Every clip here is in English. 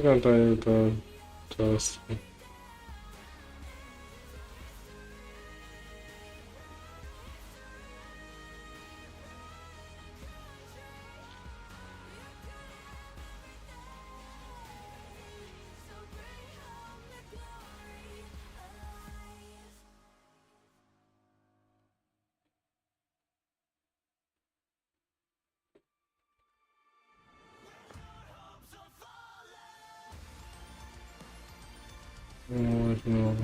Who can tell you down? Just no.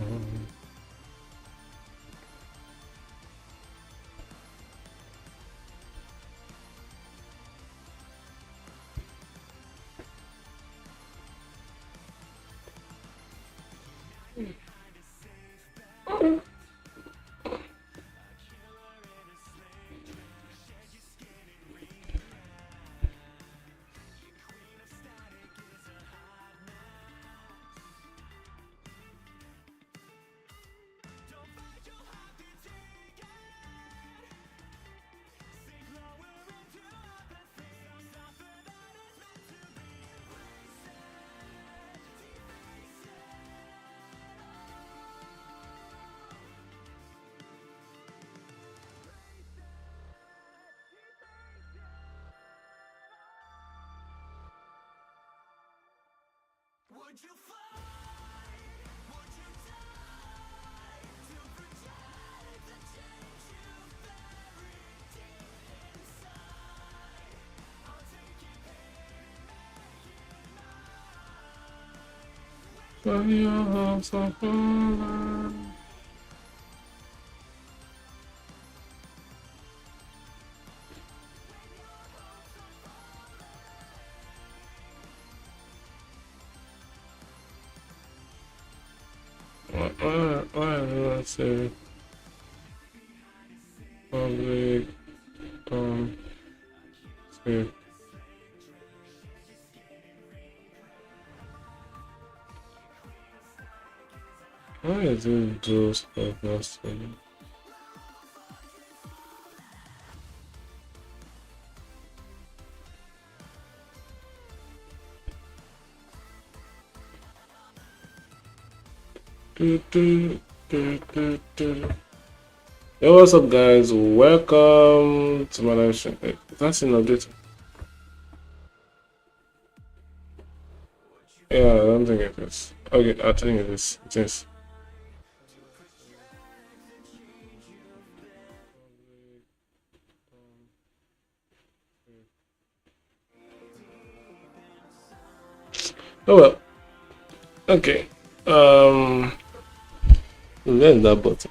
Would you fly? Would you die to protect the change you buried deep inside? I'll take it in and make it mine. When your heart's on fire. Let's say public say why is it do stuff yesterday? Hey, what's up, guys? Welcome to my live stream. Hey, that's an update. Yeah, I don't think it is. Okay, I think it is. It is. Oh well. Okay. Where's that button?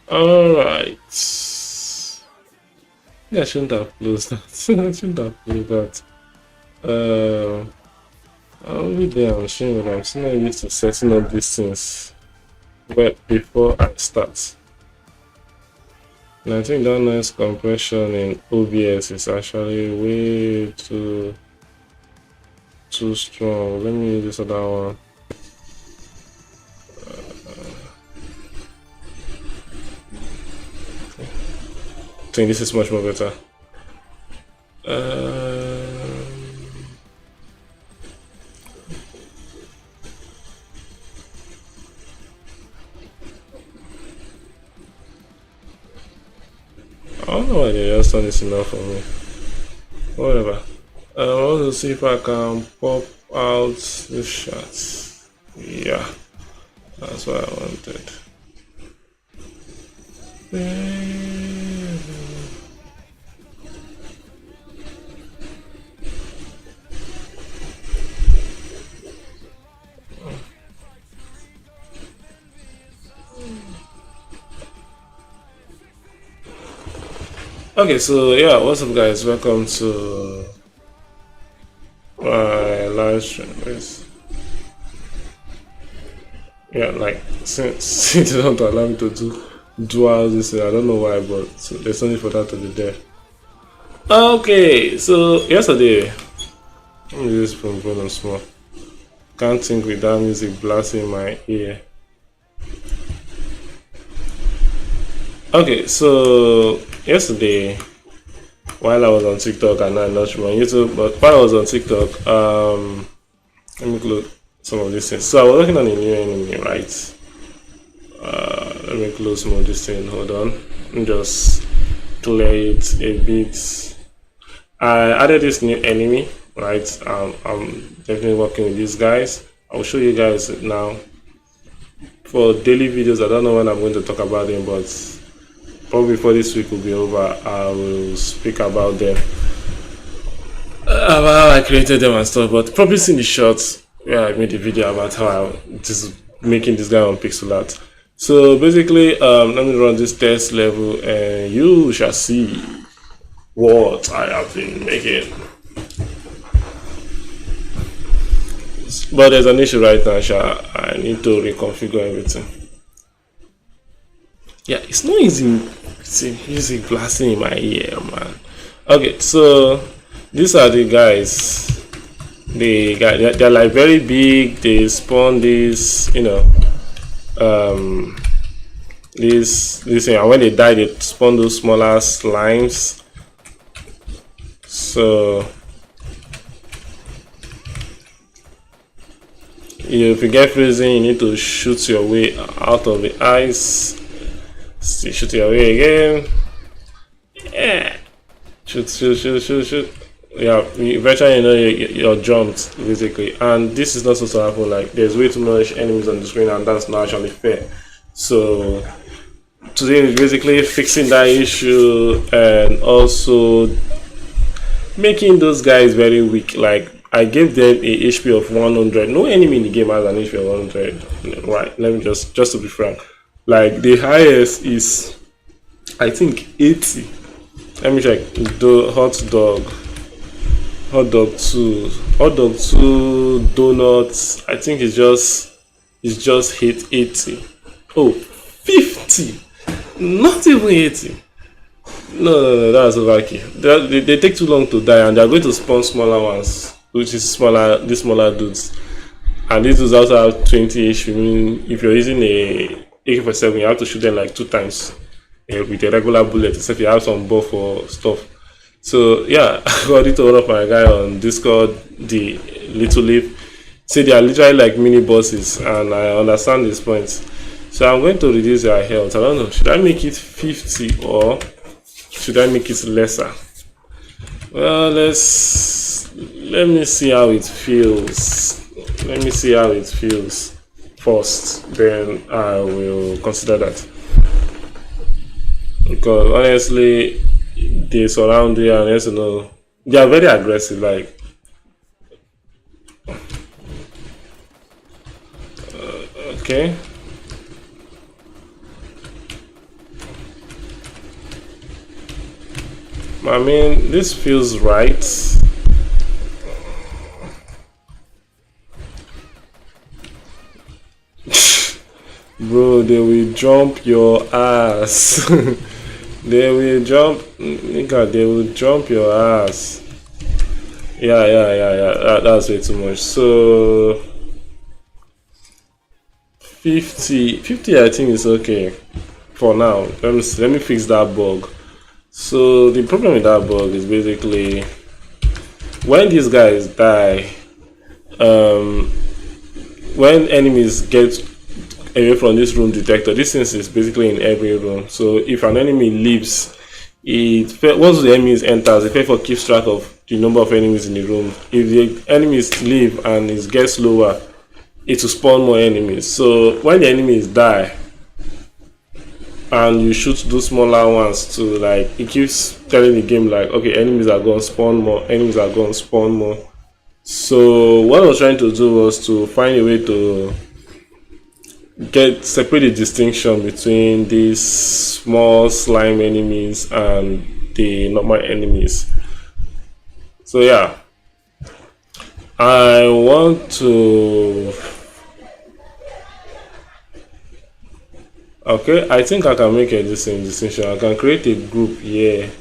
Alright. Yeah, I shouldn't have closed that. I shouldn't have closed that. I'll be there on stream, but I'm still not used to setting up these things before I start. And I think that noise compression in OBS is actually way too strong. Let me use this other one. I think this is much more better. I don't know why they just done this enough for me. Whatever. I want to see if I can pop out the shots. Yeah, that's what I wanted. Okay, so yeah, what's up, guys? Welcome to my live stream. Yeah, like since they don't allow me to do dual this, I don't know why, but so there's only for that to be there. Okay, so yesterday, let me use this from volume small. Can't think with that music blasting in my ear. Okay, so yesterday while I was on TikTok, and I'm not sure on YouTube, but while I was on TikTok, let me close some of these things. So I was working on a new enemy, right? Let me close some of this thing. Hold on. Let me just clear it a bit. I added this new enemy, right? I'm definitely working with these guys. I'll show you guys it now. For daily videos, I don't know when I'm going to talk about them, but probably before this week will be over, I will speak about them, about how I created them and stuff. But probably seen the shots where I made a video about how I just making this guy on pixel art. So basically, let me run this test level, and you shall see what I have been making. But there's an issue right now, I need to reconfigure everything. Yeah, it's not easy. It's music blasting in my ear, man. Okay, so these are the guys. They're like very big. They spawn this, this thing, and when they die, they spawn those smaller slimes. So if you get freezing, you need to shoot your way out of the ice. Still shoot your way again. Yeah. Shoot. Yeah, eventually you're jumped basically, and this is not supposed to happen. Like, there's way too much enemies on the screen, and that's not actually fair. So today is basically fixing that issue, and also making those guys very weak. Like, I gave them a HP of 100. No enemy in the game has an HP of 100. Right? Let me just to be frank. Like, the highest is, I think, 80. Let me check. The hot dog 2 donuts, I think it's just hit 80. Oh, 50, not even 80. No, that's overkill. They take too long to die, and they're going to spawn smaller ones, which is these smaller dudes. And these dudes also have 20 HP. I mean, if you're using a AK-47, you have to shoot them like 2 times with a regular bullet, except you have some buff or stuff. So yeah, according to one of my guy on Discord, the Little Leaf, say they are literally like mini bosses, and I understand this point. So I'm going to reduce their health. I don't know, should I make it 50 or should I make it lesser? Well, let me see how it feels. Let me see how it feels first, then I will consider that. Because honestly, they surround you, and they are very aggressive. Like, okay. I mean, this feels right. Bro, they will jump your ass. They will jump, nigga, they will jump your ass. Yeah. That's way too much. So 50 I think is okay for now. Let me fix that bug. So the problem with that bug is basically when these guys die, when enemies get away from this room detector, this thing is basically in every room. So if an enemy leaves, once the enemies enters, the faithful keeps track of the number of enemies in the room. If the enemies leave and it gets lower, it will spawn more enemies. So when the enemies die and you shoot those smaller ones to, like, it keeps telling the game like, okay, enemies are going to spawn more. So what I was trying to do was to find a way to separate the distinction between these small slime enemies and the normal enemies. So yeah, I want to, okay, I think I can make a distinction. I can create a group here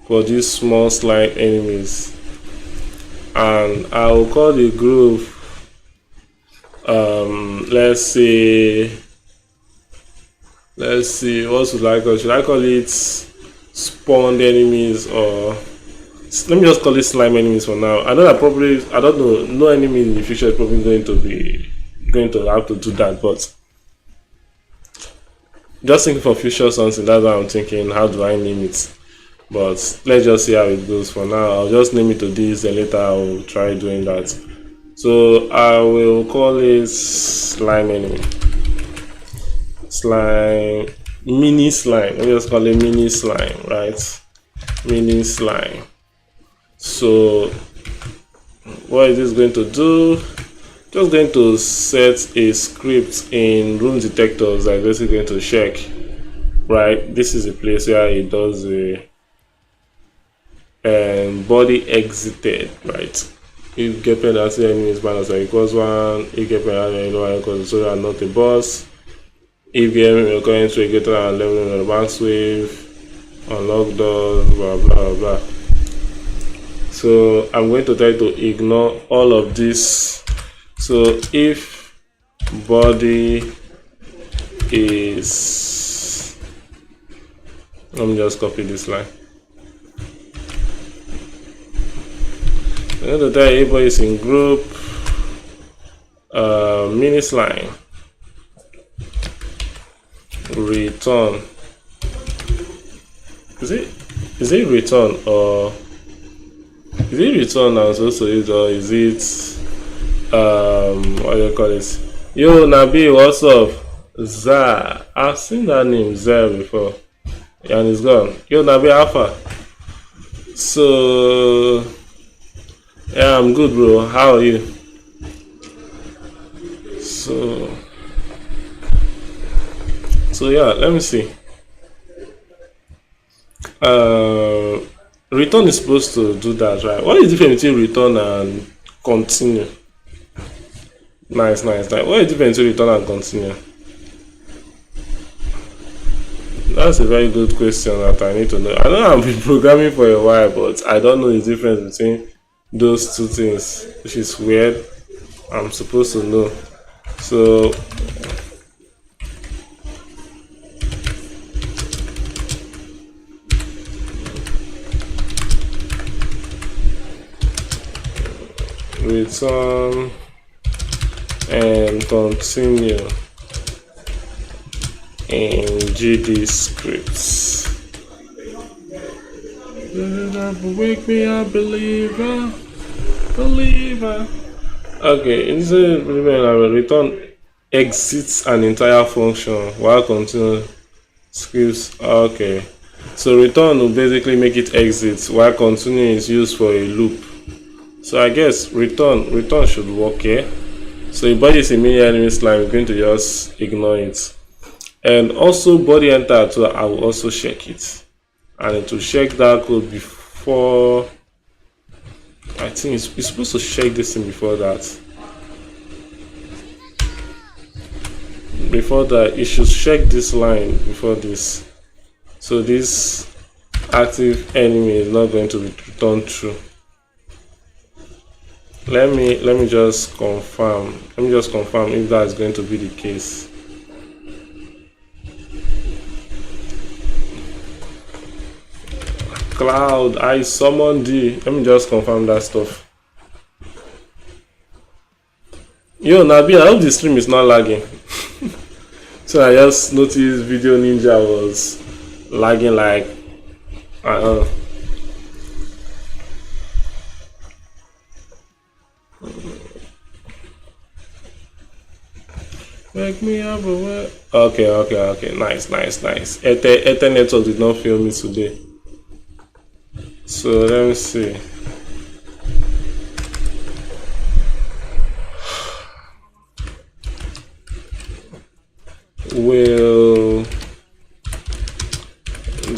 for these small slime enemies, and I will call the group, let's see, what should I call it? Should I call it spawned enemies, or let me just call it slime enemies for now. I know that probably, I don't know, no enemy in the future is probably going to have to do that, but just thinking for future something, that's what I'm thinking. How do I name it? But let's just see how it goes for now. I'll just name it to this, and later I'll try doing that. So I will call it slime enemy. Slime, mini slime. Let me just call it mini slime, right? Mini slime. So what is this going to do? Just going to set a script in room detectors that is basically going to check, right? This is a place where it does a body exited, right? If get penalty enemies minus equals 1, if get penalty equals 0 and not a boss, if the enemy occurring to a greater than level on the max wave, unlock doors, blah blah blah. So I'm going to try to ignore all of this. So if body is, let me just copy this line. I'm going to tell everybody is in group mini slime return. Is it return, or is it return I'm supposed to use, or is it what do you call it? Yo Nabi, what's up? Za, I've seen that name Za before, and it's gone. Yo Nabi Alpha. So yeah, I'm good, bro. How are you? So yeah, let me see. Return is supposed to do that, right? What is the difference between return and continue? Nice. What is the difference between return and continue? That's a very good question that I need to know. I know I've been programming for a while, but I don't know the difference between those two things, which is weird. I'm supposed to know. So return and continue in GD scripts. Wake me up, believer. Okay, this is return exits an entire function while continue scripts. Okay, so return will basically make it exit, while continue is used for a loop. So I guess return should work here. So if body is a mini enemy slime, we're going to just ignore it. And also body enter, so I will also check it, and it will check that code before. I think it's supposed to check this thing before that. It should check this line before this. So this active enemy is not going to be returned true. Let me just confirm. If that is going to be the case. Cloud, I summoned thee. Let me just confirm that stuff. Yo Nabi, I hope the stream is not lagging. So I just noticed Video Ninja was lagging like Wake me up, okay. Nice. Ether network did not fail me today. So let me see. Will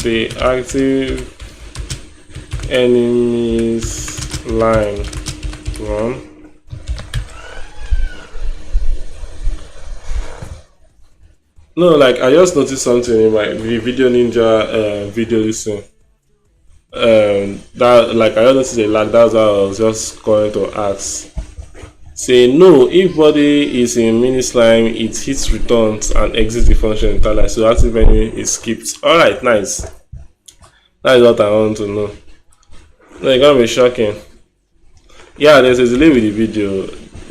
the active enemies line run? No, like I just noticed something in my Video Ninja video listen. That like I just noticed a lag. That's how I was just going to ask. Say no, if body is in mini slime, it hits returns and exits the function entirely. So active enemy is skipped. Alright, nice. That is what I want to know. No, it can't be shocking. Yeah, there's a delay with the video.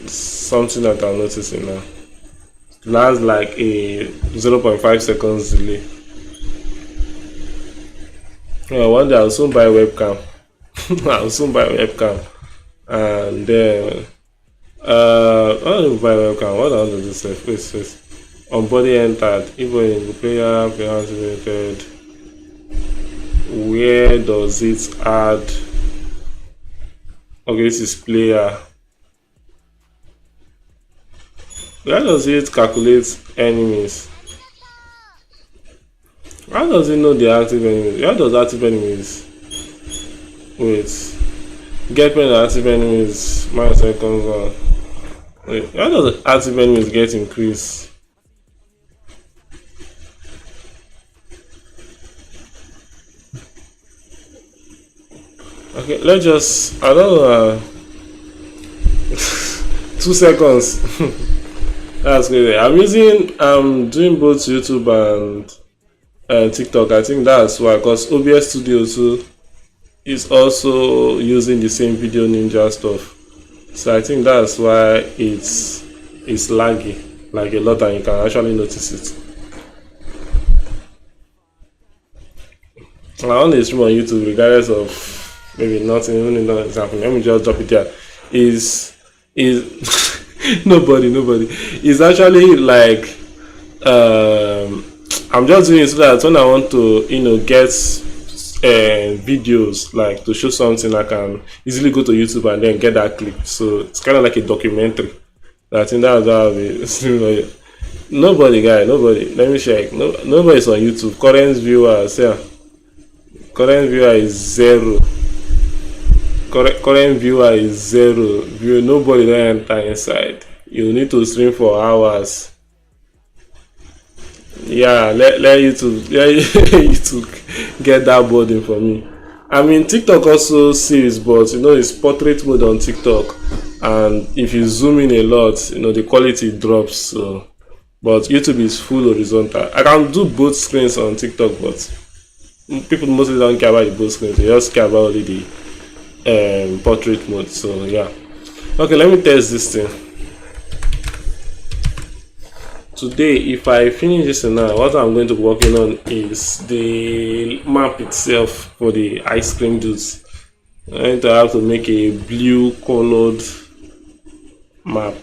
Something that I'm noticing now. Last like a 0.5 seconds delay. Yeah, one day I'll soon buy webcam. I'll soon buy webcam. And then I don't buy webcam. What I want to do self? Wait. On body entered. Even the player activated. Where does it add? Okay, this is player. Where does it calculate enemies? How does it know the active enemies? How does active enemies? Wait. Get pen active enemies. My seconds on. Wait. How does active enemies get increased? Okay, let's just. I don't know. 2 seconds. That's crazy. I'm using. I'm doing both YouTube and TikTok. I think that's why, because OBS Studio too is also using the same video ninja stuff. So I think that's why it's laggy like a lot, and you can actually notice it. I want to stream on YouTube regardless of maybe nothing, even not example. Let me just drop it there. Is nobody. It's actually like I'm just doing it so that when I want to, get videos like to show something, I can easily go to YouTube and then get that clip. So it's kind of like a documentary. I think that's how it. Nobody, guy, nobody. Let me check. No, nobody's on YouTube. Current viewers, yeah. Current viewer is 0. Current viewer is 0. Nobody don't enter inside. You need to stream for hours. Yeah, let you to get that burden for me. I mean, TikTok also sees, but it's portrait mode on TikTok, and if you zoom in a lot, the quality drops. So, but YouTube is full horizontal. I can do both screens on TikTok, but people mostly don't care about the both screens. They just care about only the portrait mode. So yeah. Okay, let me test this thing. Today, if I finish this now, what I'm going to be working on is the map itself for the ice cream dudes. I'm going to have to make a blue colored map.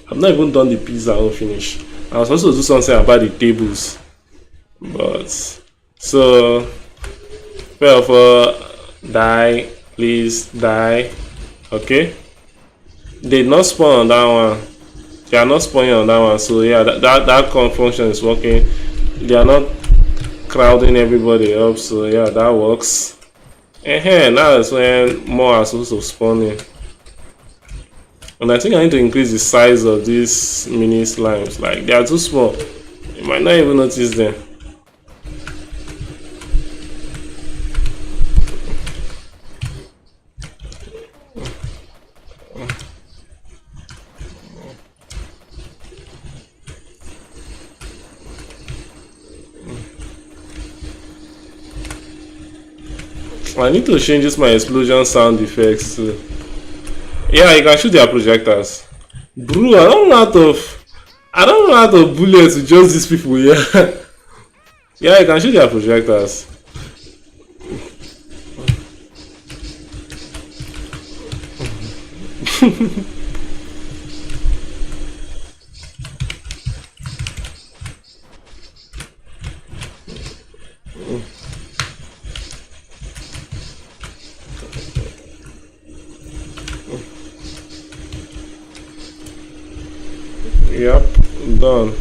I've not even done the pizza unfinished. I was supposed to do something about the tables, but so first of all, die, please die. Okay, they did not spawn on that one. They are not spawning on that one, so yeah, that function is working. They are not crowding everybody up, so yeah, that works. And now is when more are supposed to spawn in. And I think I need to increase the size of these mini slimes. Like, they are too small. You might not even notice them. I need to change this my explosion sound effects too. Yeah, you can shoot their projectors. Bro, I don't know how to bullets with just these people here. Yeah, you can shoot their projectors. Yep, done.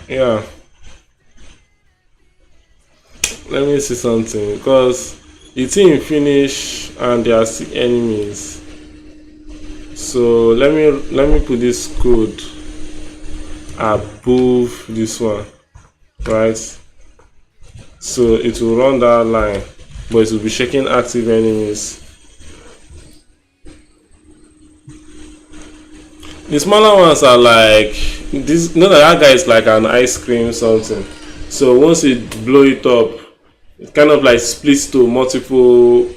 Yeah. Let me see something, because the team finish and there are still enemies. So let me put this code above this one, right? So it will run that line, but it will be checking active enemies. The smaller ones are like this. No, that guy is like an ice cream something. So once you blow it up, it kind of like splits to multiple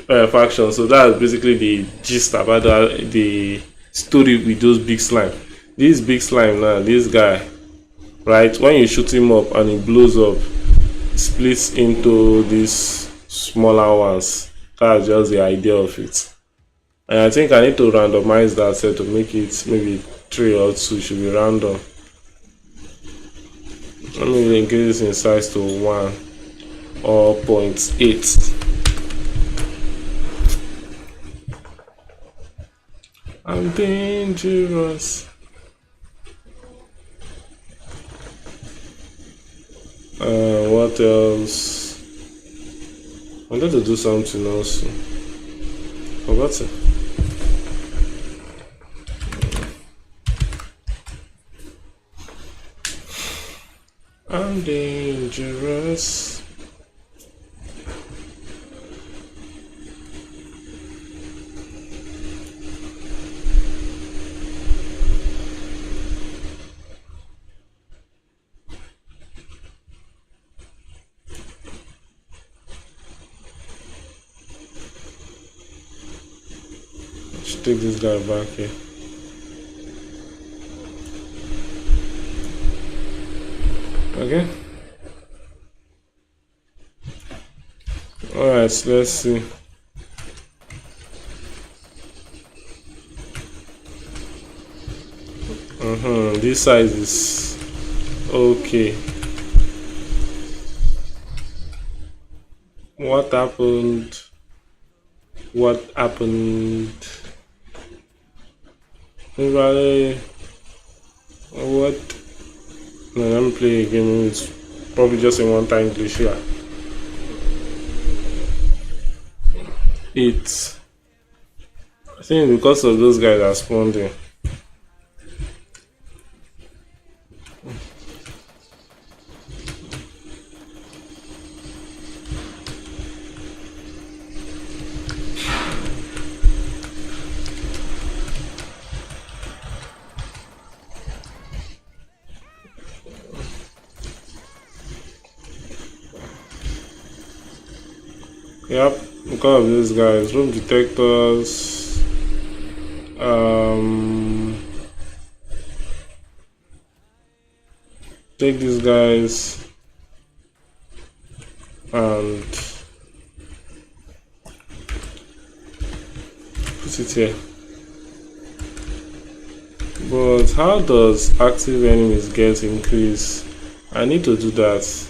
factions. So that's basically the gist about the story with those big slime. This big slime now, this guy, right? When you shoot him up and he blows up, it splits into these smaller ones. That's just the idea of it. And I think I need to randomize that set to make it maybe 3 or 2 should be random. Let me increase this in size to 1 or 0.8. I'm dangerous. What else? I wanted to do something also. Forgot it. I'm dangerous. Let's take this guy back here. Okay. Alright, let's see. This size is okay. What happened? What happened? Anybody? What? No, let me play a game. It's probably just in one time English here. It's, I think because of those guys are spawning. Yep, because of these guys, room detectors. Take these guys and put it here. But how does active enemies get increased? I need to do that.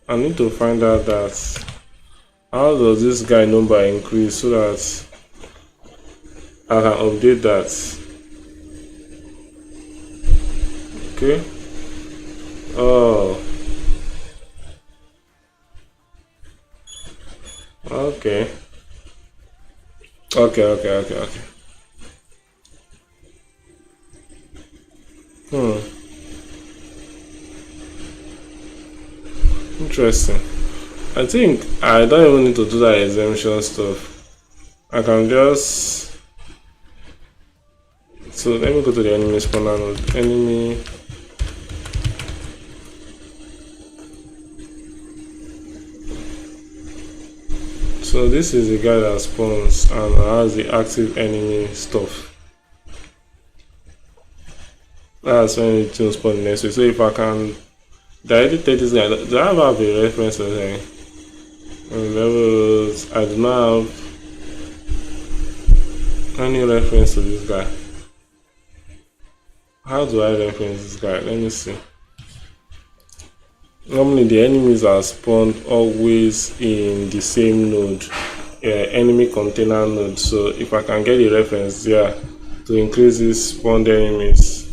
I need to find out that how does this guy number increase so that I can update that. Okay. Oh. Okay. Okay. Interesting. I think I don't even need to do that exemption stuff. I can just, so let me go to the enemy spawner node. Enemy. So this is the guy that spawns and has the active enemy stuff. That's when it will spawn next week. So if I can directly take this guy, do I have a reference or anything? Levels, I do not have any reference to this guy. How do I reference this guy? Let me see. Normally the enemies are spawned always in the same node, enemy container node. So if I can get a reference there to increase these spawned enemies,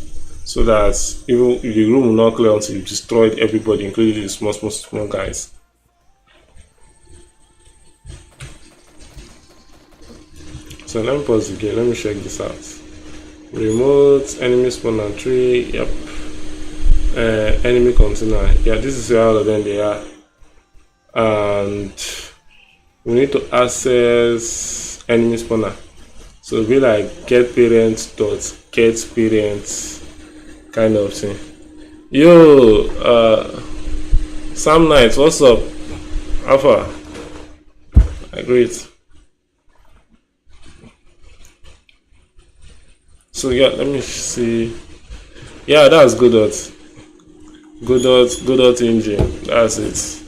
so that even if the room will not clear until you destroyed everybody, including the small guys. So let me pause the game. Let me check this out. Remote enemy spawner tree. Yep. Enemy container. Yeah, this is where all of them they are. And we need to access enemy spawner. So be like get parents dot get parents kind of thing. Yo, Sam Knight, what's up? Alpha, great. So yeah, let me see. Yeah, that's Godot. Godot engine. That's it.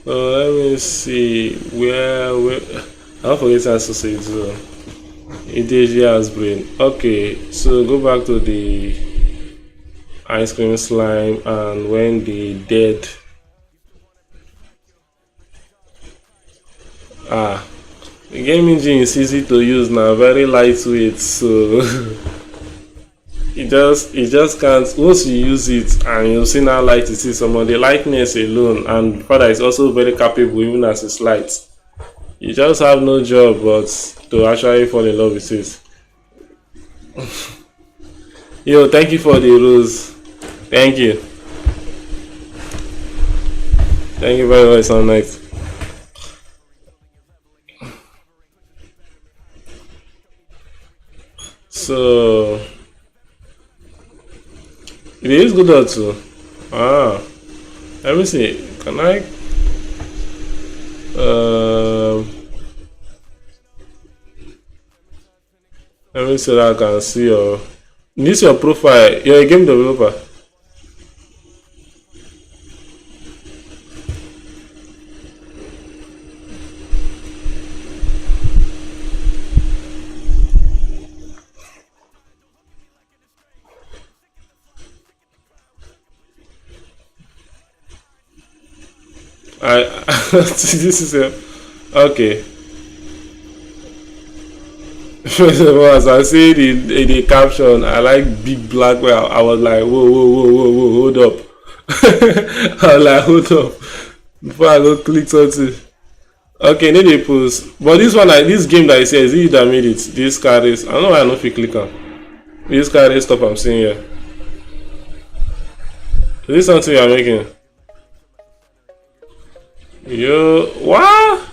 Let me see where I forget how to say it. So has brain. Okay, so go back to the ice cream slime and when the dead. The game engine is easy to use now, very lightweight, so it just can't. Once you use it and you see how light it is, some of the lightness alone, and father is also very capable even as it's light. You just have no job but to actually fall in love with it. Yo, thank you for the rose. Thank you. Thank you very much, Sound Night. So it is good also. Let me see. Can I let me see that I can see your this your profile. You're a game developer. I this is a okay. First of all, as I see the caption, I like big black. Well, I was like, whoa, hold up. I was like, hold up. Before I go click something. Okay, need a post. But this one, this game that I say, is it you that made it? This carries. I don't know why I don't fit click on. This carries stuff I'm seeing here. Is this something you are making? Yo, what?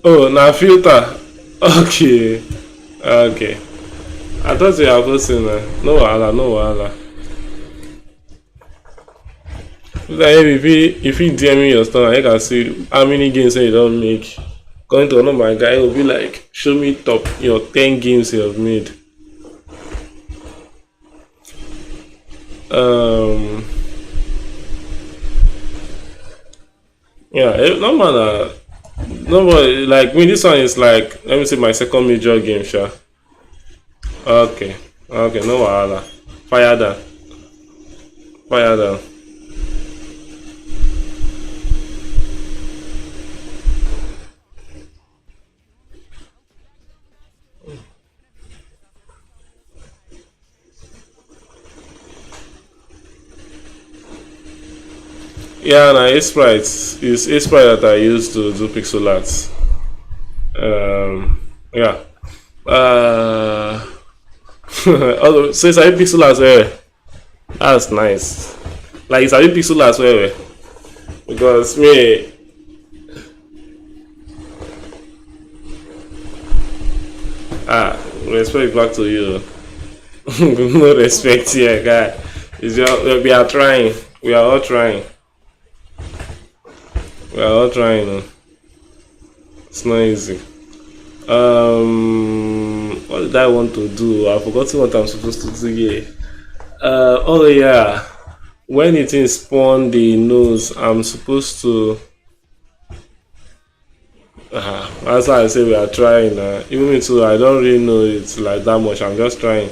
Oh, now filter. Okay. Okay. I thought you were posting that. No wahala, no wahala. If you DM me your stuff, I can see how many games you don't make. Going to one of my guy will be like, show me top your 10 games you have made. Yeah, no man. No, but like me, this one is like, let me see my second major game, sure. Okay, okay, no wahala. Fire down, fire down. Yeah, na Sprite is Sprite that I use to do pixel art. Yeah. So it's a pixel as well. That's nice. Like it's a pixel as well. Because me, respect back to you. No respect here, guy. It's just, we are trying. We are all trying. We are all trying. It's not easy. What did I want to do? I forgot what I'm supposed to do here. Oh yeah. When it is spawn the nose, I'm supposed to. That's why I say we are trying. Even me too, I don't really know it like that much. I'm just trying.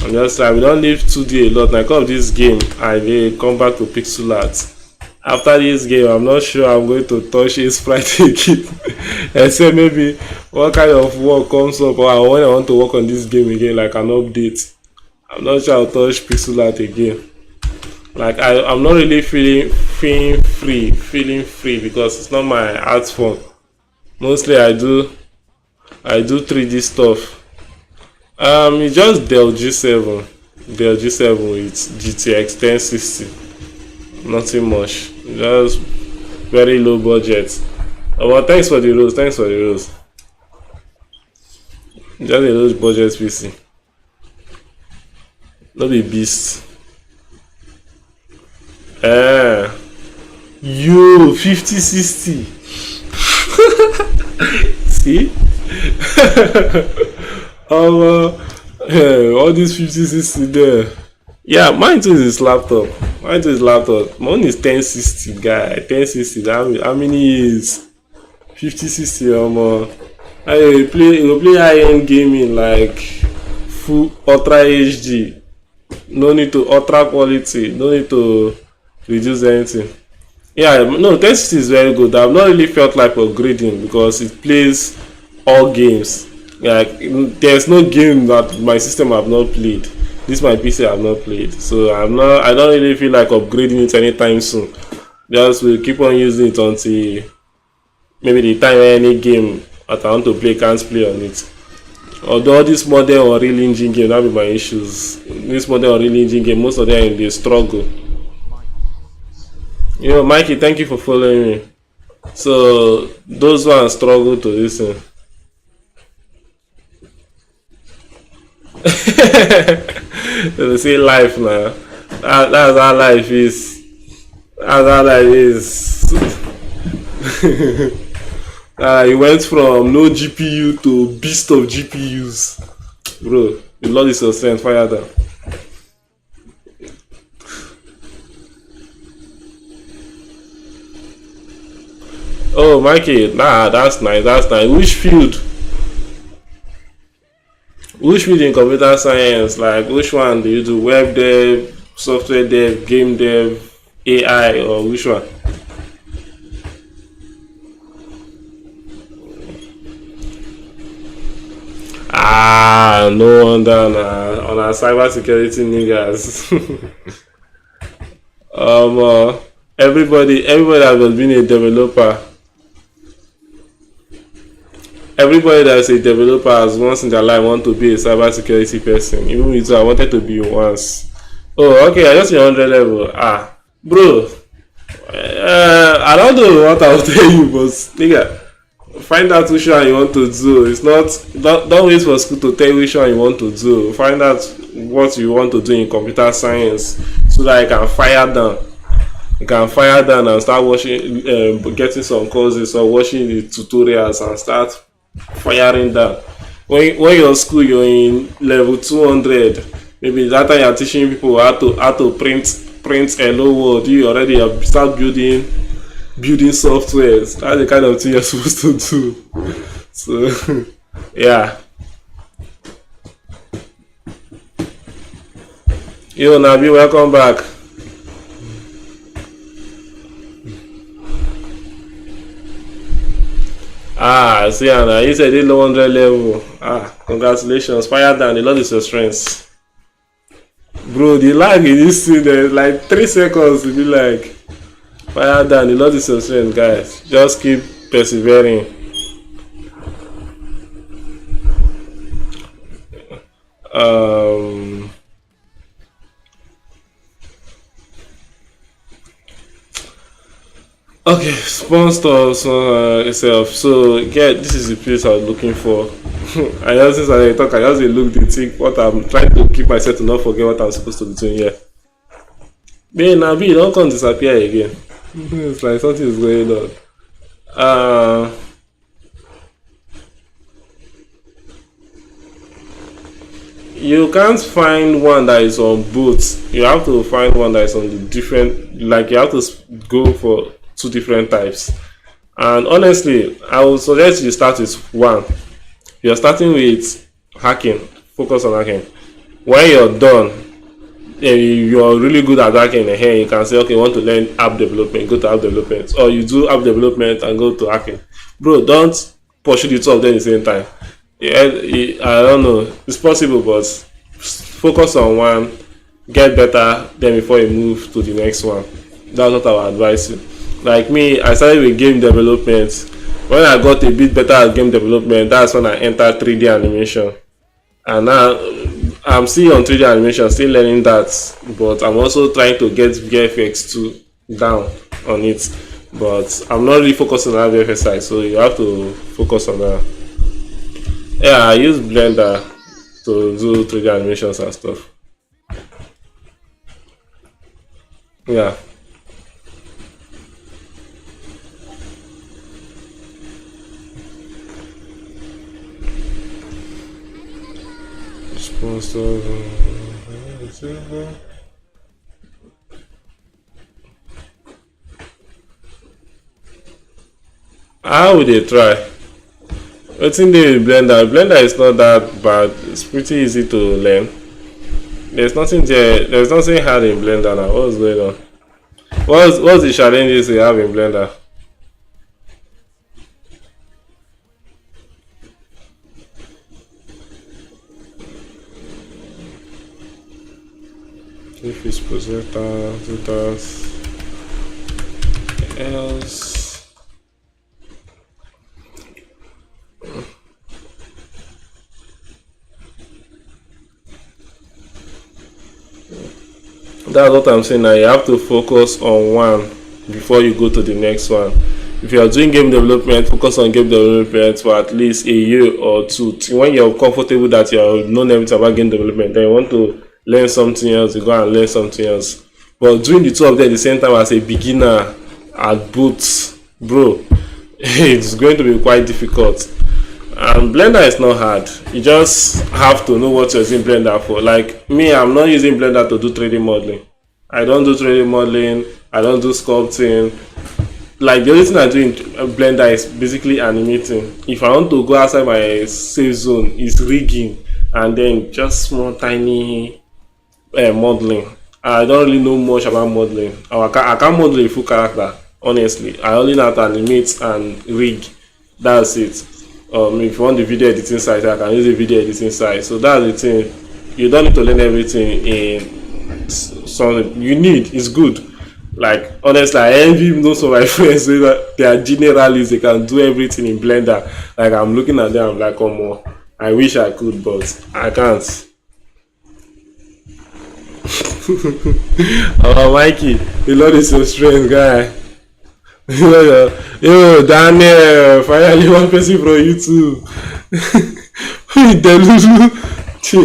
I'm just like we don't leave 2D a lot. Like of this game, I may come back to pixel art. After this game, I'm not sure I'm going to touch a sprite again. Except maybe what kind of work comes up or when I want to work on this game again, like an update. I'm not sure I'll touch pixel art again. Like I'm not really feeling free because it's not my art form. Mostly I do I do 3D stuff. It's just Dell G7 with GTX 1060. Nothing much. Just very low budget. Well, thanks for the rose. Thanks for the rose. Just a low budget PC. No be beast. You 5060. See? All these 5060 there. Yeah, mine too is laptop. Mine too is laptop. Mine is 1060 guy. 1060. How many is 5060? I play high-end gaming like full ultra HD. No need to ultra quality. No need to reduce anything. Yeah, no, 1060 is very good. I've not really felt like upgrading because it plays all games. Like there's no game that my system have not played. This my PC have not played, so I don't really feel like upgrading it anytime soon. Just will keep on using it until maybe the time any game that I want to play can't play on it. Although this modern Unreal Engine game, that be my issues. This modern Unreal Engine game, most of them they struggle. Yo, Mikey, thank you for following me. So those ones struggle to listen. They say life now. That's how life is. That's how life is. You went from no GPU to beast of GPUs. Bro, the Lord is your strength, fire down. Oh, Mikey, nah, that's nice, that's nice. Which field? Which field in computer science? Like, which one do you do? Web dev, software dev, game dev, AI, or which one? No wonder on our cyber security niggas. Everybody that has been a developer. Everybody that is a developer has once in their life want to be a cyber security person. Even me too, I wanted to be once. Oh, okay, I just 100 level. Bro. I don't know what I'll tell you, but nigga, find out which one you want to do. It's not don't wait for school to tell you which one you want to do. Find out what you want to do in computer science so that you can fire down. You can fire down and start watching, getting some courses or watching the tutorials and start firing down. When you're in school, you're in level 200. Maybe that time you're teaching people how to print hello world. You already have start building softwares. That's the kind of thing you're supposed to do. So yeah. Yo Nabi, welcome back. See Anna, you said it low 100 level. Congratulations. Fire down, the Lord is your strength. Bro, the lag in this thing there's like 3 seconds to be like fire down, the Lord is your strength, guys. Just keep persevering. Okay, sponsor itself. So yeah, this is the place I was looking for. I just since I talk, I just look the thing. What I'm trying to keep myself to not forget what I'm supposed to be doing here. Man, Nabi, don't come disappear again. It's like something is going on. You can't find one that is on both. You have to find one that is on the different. Like you have to go for 2 different types. And honestly, I would suggest you start with one. You're starting with hacking. Focus on hacking. When you're done, you're really good at hacking. Here you can say, okay, you want to learn app development, go to app development, or you do app development and go to hacking. Bro, don't pursue the 2 of them at the same time. I don't know, it's possible, but focus on one, get better, then before you move to the next one. That's what I would advise you. Like me, I started with game development. when I got a bit better at game development, that's when I entered 3D animation. And now I'm still on 3D animation, still learning that, but I'm also trying to get VFX too down on it. But I'm not really focusing on that VFX side, so you have to focus on that. Yeah, I use Blender to do 3D animations and stuff. Yeah. Sponsor. How would they try? What's in the Blender? Blender is not that bad. It's pretty easy to learn. There's nothing there. There's nothing hard in Blender now. What's going on? What's the challenges you have in Blender? If it's projector, do that. Else. That's what I'm saying now. You have to focus on one before you go to the next one. If you are doing game development, focus on game development for at least a year or two. When you're comfortable that you have known everything about game development, then you want to learn something else, you go and learn something else. But doing the two of them at the same time as a beginner at both, bro, it's going to be quite difficult. And Blender is not hard. You just have to know what you're using Blender for. Like me, I'm not using Blender to do 3D modeling. I don't do 3D modeling. I don't do sculpting. Like the only thing I do in Blender is basically animating. If I want to go outside my safe zone, it's rigging and then just small tiny modeling. I don't really know much about modeling. I can't model a full character, honestly. I only know how to animate and rig. That's it. If you want the video editing side, I can use the video editing side. So that's the thing. You don't need to learn everything in something. You need, it's good. Like honestly, I envy most of my friends so that they are generalists, they can do everything in Blender. Like I'm looking at them, I'm like, oh more. I wish I could, but I can't. Oh Mikey, the Lord is so strange guy. Yo, Daniel, finally one person from YouTube. Delulu.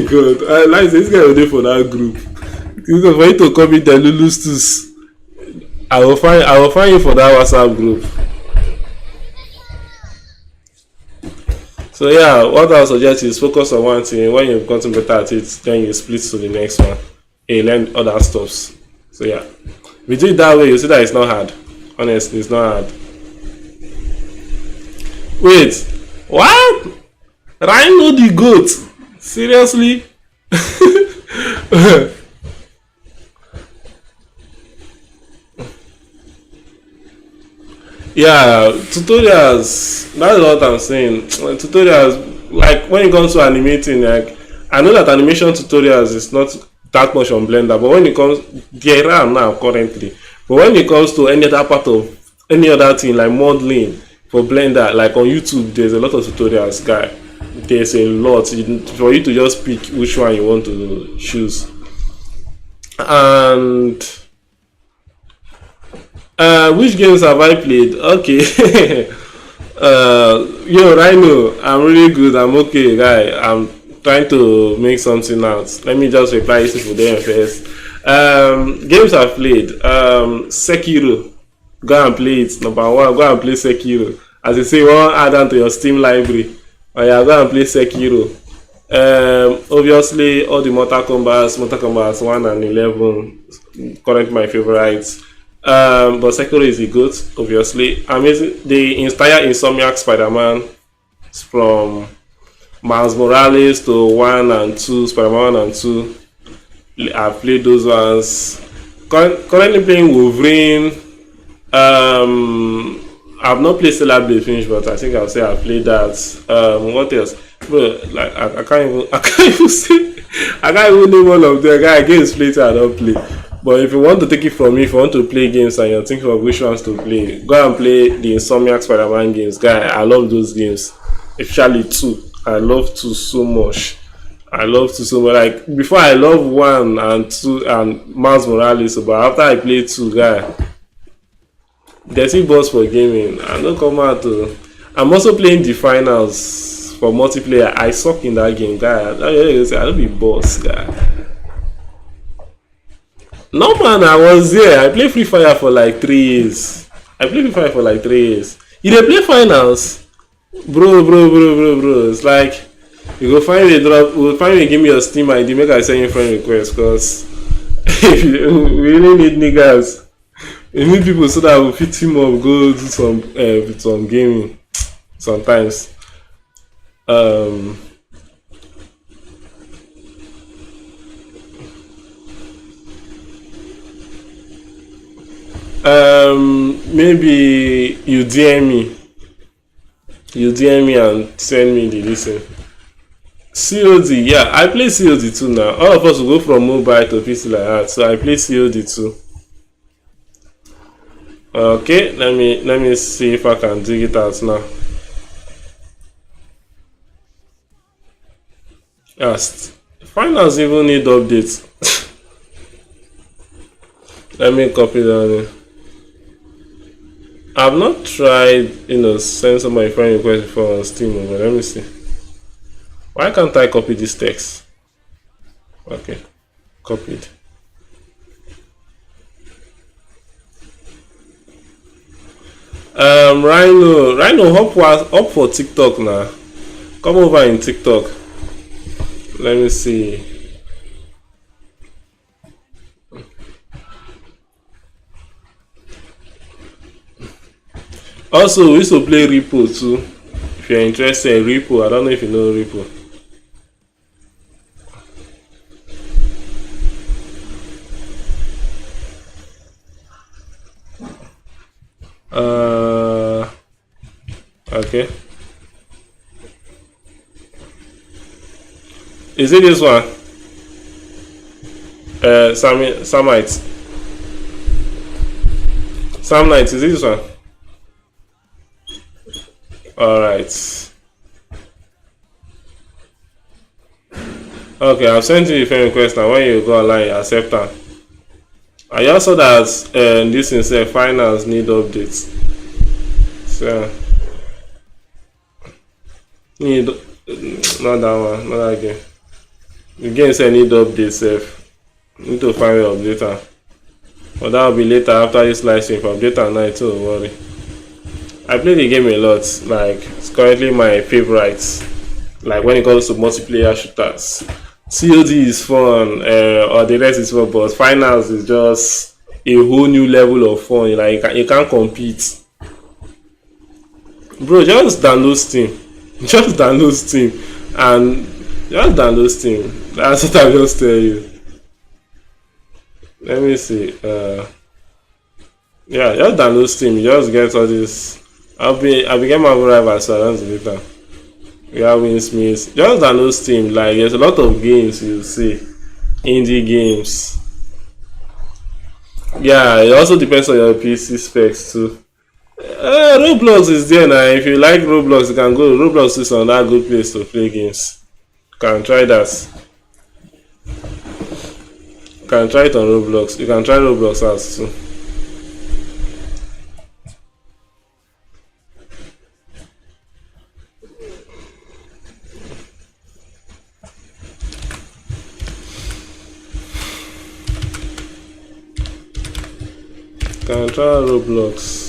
God, I like this guy there for that group. For you to call me Delulu's too. I will find you for that WhatsApp group. So yeah, what I would suggest is focus on one thing. When you've gotten better at it, then you split to the next one. And learn other stuffs. So yeah, if you do it that way, you see that it's not hard. Honestly, it's not hard. Wait, what? Rhino the goat? Seriously? Yeah, tutorials. That's what I'm saying. Tutorials, like when it comes to animating, like I know that animation tutorials is not that much on Blender, but when it comes, there are now currently. But when it comes to any other part of any other thing like modeling for Blender, like on YouTube, there's a lot of tutorials, guy. There's a lot for you to just pick which one you want to choose. And which games have I played? Okay. Yo, Rhino, I'm really good. I'm okay, guy. I'm trying to make something out. Let me just reply this for them first. Games I've played. Sekiro. Go and play it. Number one, go and play Sekiro. As you say, one add on to your Steam library. Oh yeah, go and play Sekiro. Obviously, all the Mortal Kombat 1 and 11, currently my favorites. But Sekiro is the GOAT, obviously. Amazing. They inspire Insomniac Spider-Man from Miles Morales to 1 and 2, Spider-Man 1 and 2. I've played those ones. Currently playing Wolverine. I've not played Stellar Blade finish, but I think I'll say I've played that. What else? Bro, like I can't even say I can't even name all of them. Guy, games later I don't play. But if you want to take it from me, if you want to play games and you're thinking of which ones to play, go and play the Insomniac Spider-Man games. Guy, I love those games. Especially 2. I love 2 so much. I love 2 so much. Like, before I love 1 and 2 and Miles Morales, but after I play 2, guy, there's a boss for gaming. I don't come out to... I'm also playing the finals for multiplayer. I suck in that game, guy. I don't be boss, guy. No man, I was there. I played Free Fire for like 3 years. You dey play finals? Bro. It's like you go find a drop, give me your Steam ID, make I send you friend request, cause we really need niggas. We need people so that we fit team up, go do some gaming sometimes. Maybe you DM me and send me the listen. COD, yeah, I play COD too now. All of us will go from mobile to PC like that, so I play COD too. Okay, let me see if I can dig it out now. Yes, finals even need updates. Let me copy that. I've not tried, send some of my friend requests before on Steam, but let me see. Why can't I copy this text? Okay, copied. Rhino, up for TikTok now. Come over in TikTok. Let me see. Also, we used to play Repo too. If you're interested in Repo, I don't know if you know Repo. Okay. Is it this one? Samite. Sam Knight, is it this one? Alright. Okay, I've sent you a friend request now. When you go online, accept them. I also that this instead finals need updates. So need not that one, not that game. The game say need updates safe. Need to find an updater. But that will be later after this live stream. For updater night, so don't worry. I play the game a lot. Like it's currently my favorite. Like when it comes to multiplayer shooters, COD is fun, or the rest is fun, but finals is just a whole new level of fun. Like you can't compete, bro. Just download Steam, and just download Steam. That's what I just tell you. Let me see. Yeah, just download Steam. Just get all this. I'll be getting my rival, so I don't later. We have Winsmith. Just download Steam. Like there's a lot of games you see, indie games. Yeah, it also depends on your PC specs too. Roblox is there now. If you like Roblox, you can go. Roblox is another good place to play games. You can try that. You can try it on Roblox. You can try Roblox out too. Can try Roblox.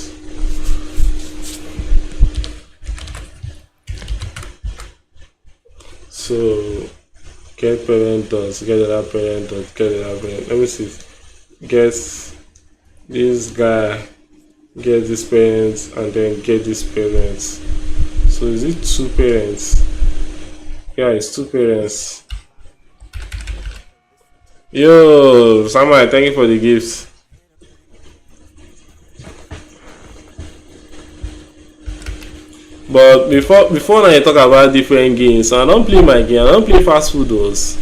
So get parent dots, get that parent dot, get that parent. Let me see. Get this guy, get this parents, and then get this parents. So is it 2 parents? Yeah, it's 2 parents. Yo, Samuel, thank you for the gifts. But before I talk about different games, I don't play my game. I don't play fast food those.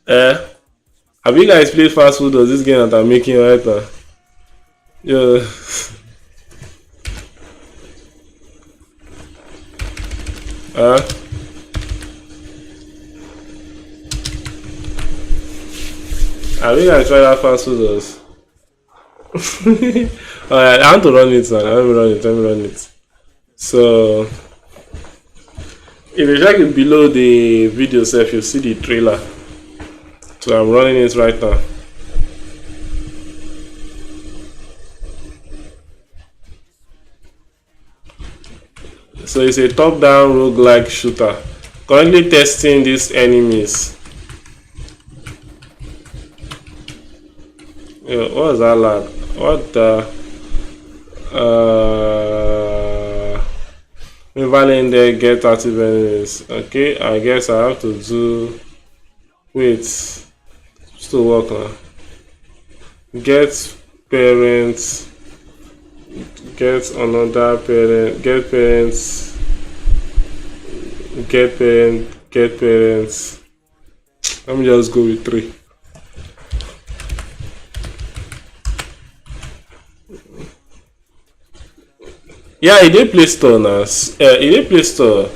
I Have you guys played fast food or this game that I'm making right now? Yeah. Have you guys tried that fast food or? Alright, I want to run it now. Let me run it. So if you check it below the video self, you see the trailer. So I'm running it right now. So it's a top-down roguelike shooter. Currently testing these enemies. Yeah, what was that lag? What the? Invalid there, get active enemies. Okay, I guess I have to do. Wait, still work now. Get parents. Get another parent. Get parents. Get parent. Get parents. Let me just go with 3. Yeah, it did Play Store now. It did Play Store.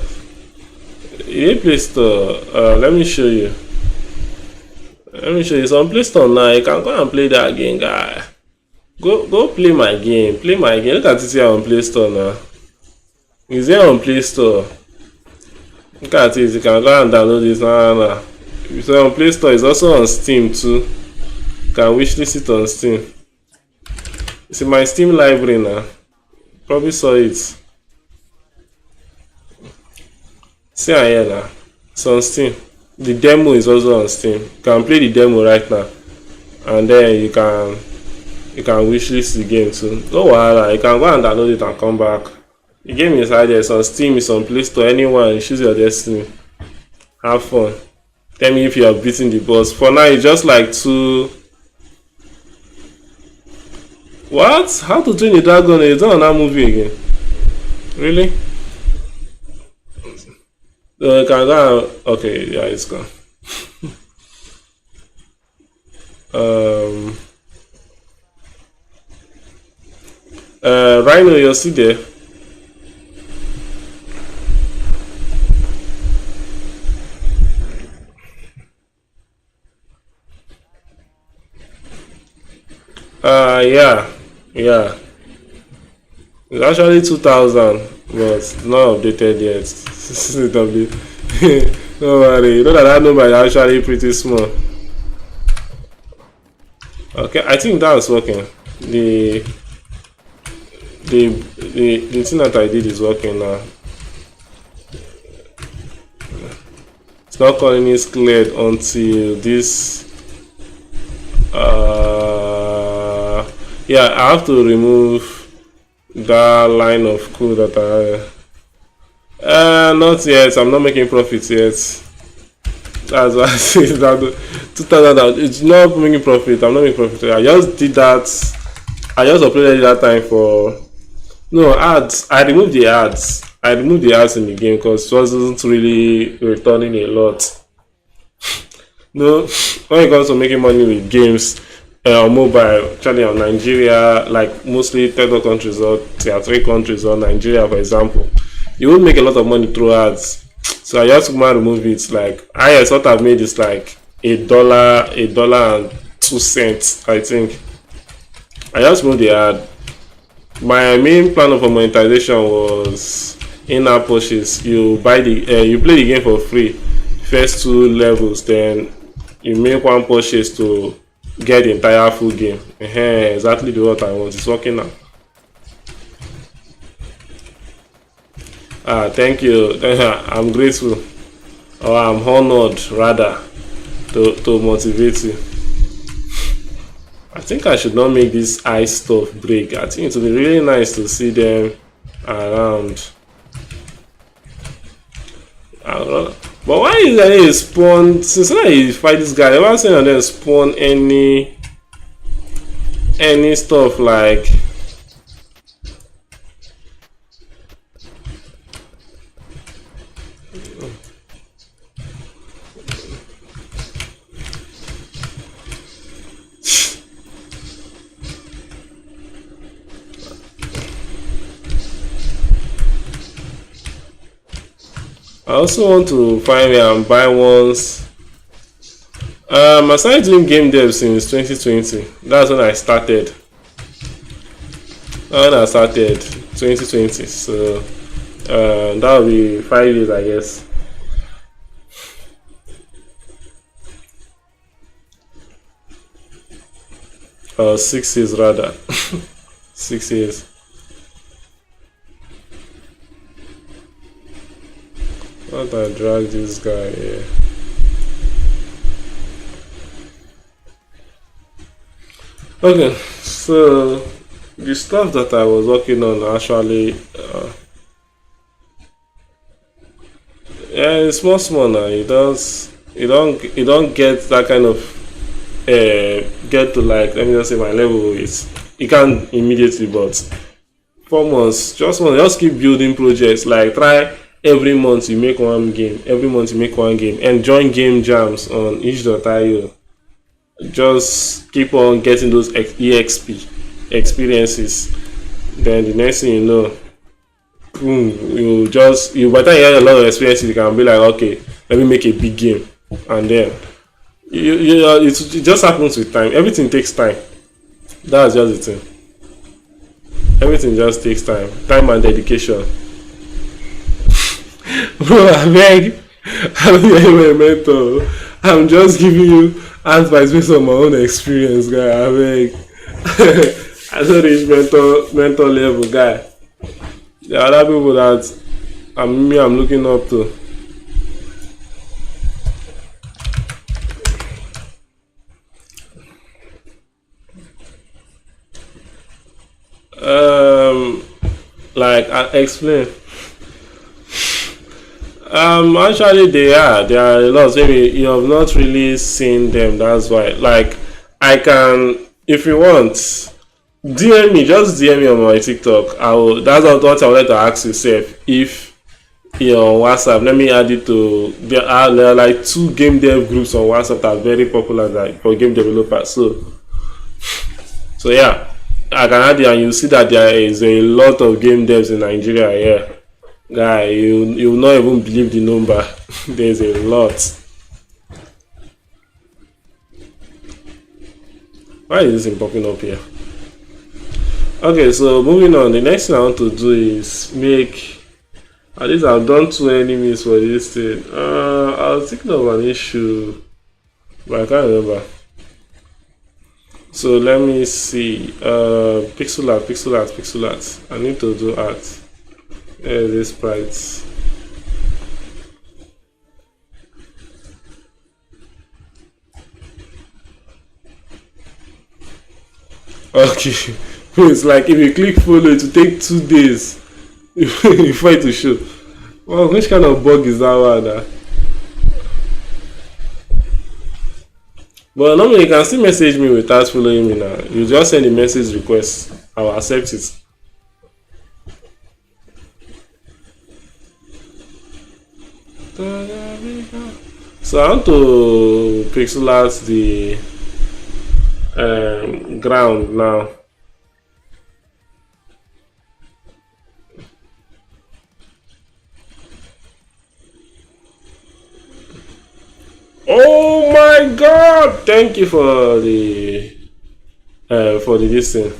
Let me show you. It's on Play Store now. You can go and play that game, guy. Go play my game. Look at it here on Play Store now. It's here on Play Store. Look at it. You can go and download it now. It's on Play Store. It's also on Steam too. You can wishlist it on Steam. It's in my Steam library now. Probably saw it. See here now. It's on Steam. The demo is also on Steam. You can play the demo right now, and then you can wishlist the game too. No wahala. You can go and download it and come back. The game is out there. It's on Steam. It's on Play Store. Anyone, choose your destiny. Have fun. Tell me if you are beating the boss. For now, it's just like 2. What? How to Train a Dragon? It's not on that movie again. Really? So you can go and, okay, yeah, it's gone. Rhino, you're still there. Yeah. It's actually 2000, but it's not updated yet. Don't worry, you know that number is actually pretty small. Okay, I think that's working. The thing that I did is working now. It's not calling it cleared until this. Yeah, I have to remove that line of code that not yet. I'm not making profits yet. That's why I say that 2000. It's not making profit. I'm not making profit. I just did that. I just uploaded it that time for no ads. I removed the ads in the game because it wasn't really returning a lot. No, when it comes to making money with games on mobile, actually on Nigeria, like mostly third countries or tier 3 countries or Nigeria, for example, you won't make a lot of money through ads. So I just remove it. Like highest what I've made is like $1.02, I think. I just moved the ad. My main plan of monetization was in-app purchase. You buy the you play the game for free, first 2 levels, then you make one purchase to get the entire full game. Exactly what I want. It's working now. Thank you. I'm grateful, or I'm honored rather, to motivate you. I think I should not make this ice stuff break. I think it would be really nice to see them around. I don't know. But why is there a spawn? Since I fight this guy, I never seen them spawn any stuff like. I also want to find where and buy ones. I started doing game dev since 2020. That's when I started. When I started 2020. So that will be 5 years, I guess. Or 6 years rather. 6 years. What I drag this guy here. Okay, so the stuff that I was working on actually, yeah, it's small now. You don't get that kind of get to, like, let me just say my level is, you can't immediately, but 4 months, just keep building projects. Like, try every month you make one game, and join game jams on itch.io. Just keep on getting those exp experiences. Then the next thing you know, boom, you by the time you have a lot of experiences, you can be like, okay, let me make a big game. And then it just happens with time. Everything takes time. That's just the thing. Everything just takes time and dedication. Bro, I beg you, a mentor. I'm just giving you advice based on my own experience, guy. I beg. I don't reach mentor level, guy. There are other people that I'm looking up to. Like I explain. Actually, there are a lot. Maybe you have not really seen them. That's why. Like, I can, if you want, DM me. Just DM me on my TikTok. I will. That's what I would like to ask yourself. If you're on WhatsApp, let me add it to. There are like 2 game dev groups on WhatsApp that are very popular, like, for game developers. So yeah, I can add it, and you see that there is a lot of game devs in Nigeria. Yeah. Guy, you will not even believe the number. There's a lot. Why is this thing popping up here? Okay, so moving on. The next thing I want to do is make. At least I've done 2 enemies for this thing. I was thinking of an issue, but I can't remember. So let me see. Pixel art. I need to do art. This sprites. Okay. It's like if you click follow, it will take 2 days before it will show. Well, which kind of bug is that one? But normally you can still message me without following me now. You just send a message request. I will accept it. So I want to pixel art the ground now. Oh my god! Thank you for the this thing,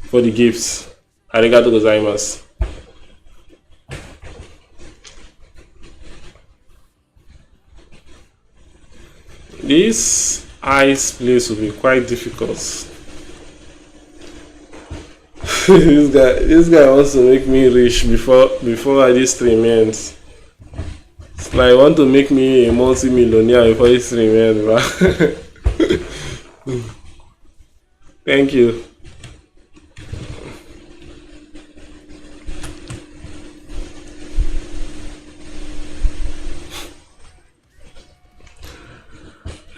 for the gifts. Arigato gozaimasu. This ice place will be quite difficult. this guy wants to make me rich before this 3 months. It's like, want to make me a multi-millionaire before this 3 months, bro. Thank you.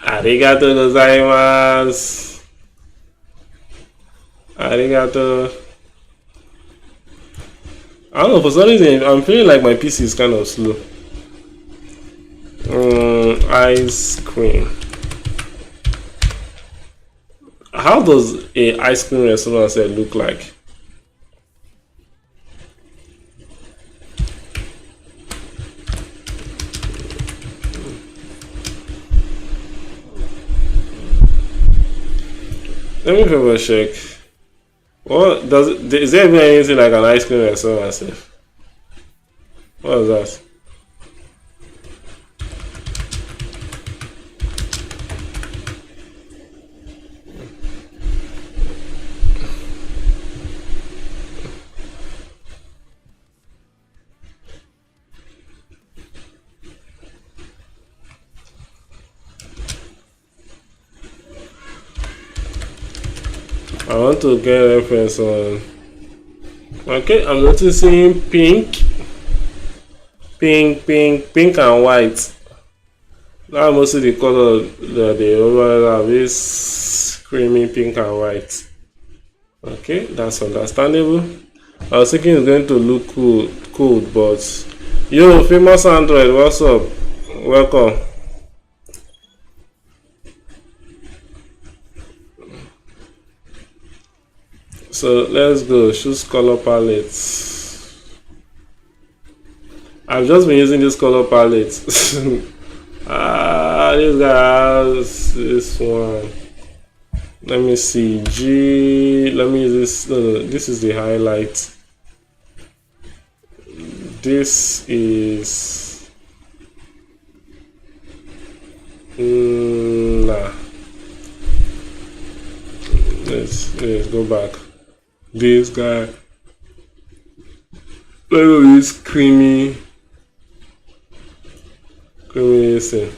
Arigato gozaimasu. Arigato. I don't know, for some reason I'm feeling like my PC is kind of slow. Ice cream. How does a ice cream restaurant set look like? Let me double check. What does it, is there even anything like an ice cream restaurant? Sef? What is that? I want to get reference on. Okay, I'm noticing pink, pink and white. Now mostly the color that they overall have is creamy pink and white. Okay, that's understandable. I was thinking it's going to look cool, but yo, famous Android, what's up? Welcome. So let's go. Choose color palettes. I've just been using this color palette. This guy has this one. Let me see. G. Let me use this. No, this is the highlight. This is. Nah. Let's go back. This guy. Look at this creamy thing.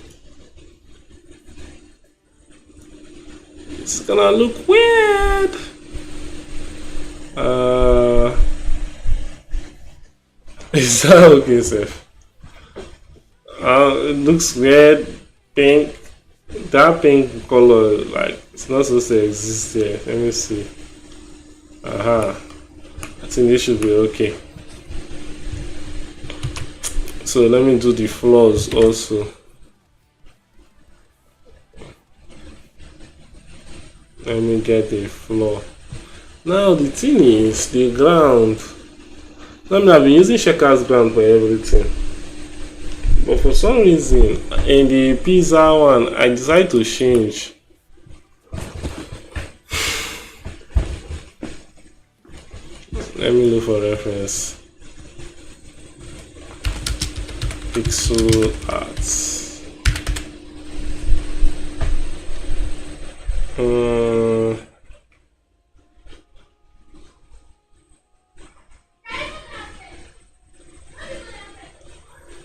It's gonna look weird. Is that okay, sir? It looks weird. Pink. That pink color, like, it's not supposed to exist here. Let me see. I think this should be okay. So let me do the floors also. Let me get the floor. Now the thing is the ground. I've been using checkers ground for everything. But for some reason in the pizza one I decided to change. Let me look for reference. Pixel arts.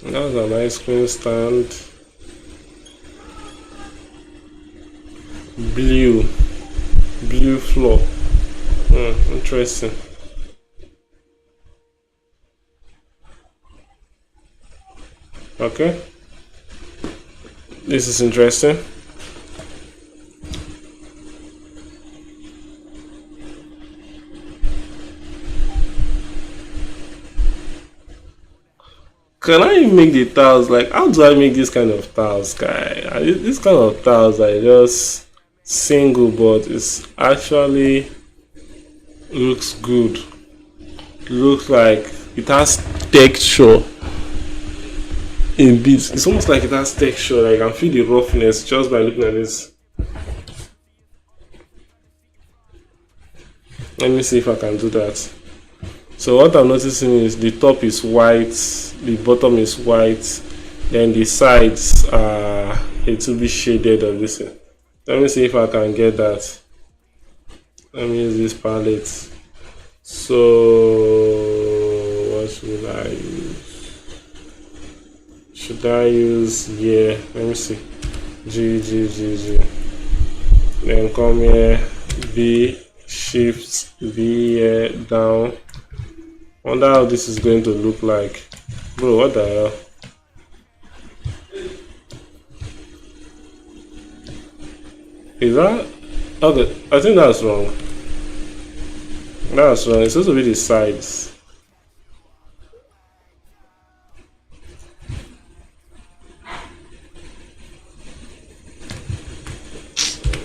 That's an ice cream stand. Blue floor. Interesting. Okay, this is interesting. Can I make the tiles? Like, how do I make this kind of tiles, guy? This kind of tiles are just single, but it's actually looks good. Looks like it has texture in bits. It's almost like it has texture. Like, I can feel the roughness just by looking at this. Let me see if I can do that. So what I'm noticing is the top is white, the bottom is white, then the sides are a little bit shaded of this. Let me see if I can get that. Let me use this palette. So what should I use? Should I use, yeah, let me see. G. Then come here, V, shift, V here, down. Wonder how this is going to look like. Bro, what the hell? Is that okay? I think that's wrong. That's wrong. It's supposed to be the sides.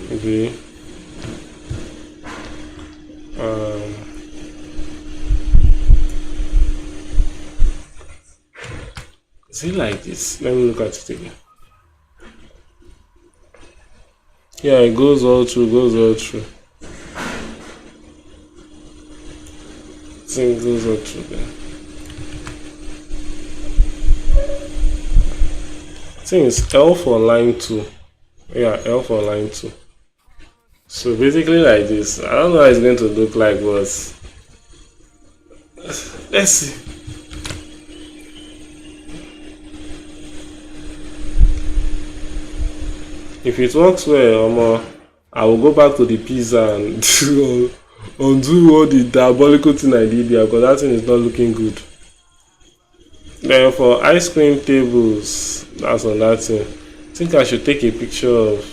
Maybe is it like this? Let me look at it again. Yeah, it goes all through, thing goes on through there. I think it's L for line 2. Yeah, L for line 2. So basically like this. I don't know how it's going to look like, but let's see. If it works well, I will go back to the pizza and undo all the diabolical thing I did there, because that thing is not looking good. Then for ice cream tables, that's on that thing. I think I should take a picture of.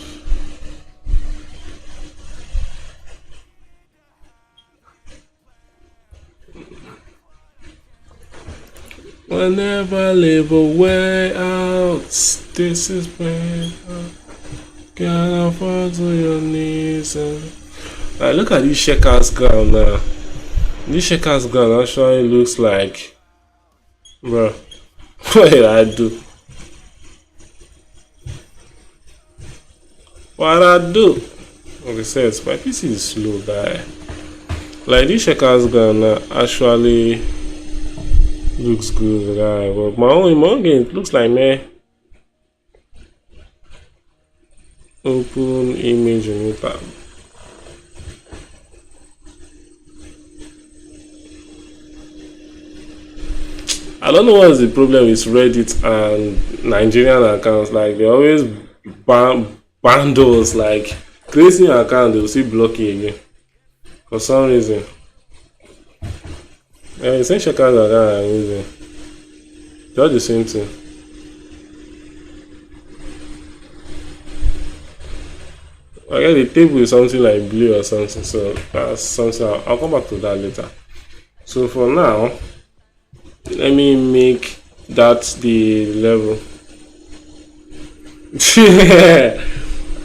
Whenever labor way out, this is when can fall to your knees. Look at this checkers ground now. This checkers ground actually looks like, bro. What did I do? What did I do? Like I said, my PC is slow, guy. Like this checkers ground now actually looks good, guy. But my own game it looks like me. Open image in new tab. I don't know what's the problem with Reddit and Nigerian accounts. Like they always ban those. Like creating an account, they will still block you again for some reason. Yeah, the same checkers account I'm using. Just the same thing. I guess the table is something like blue or something, so that's something I'll come back to that later. So for now, let me make that the level.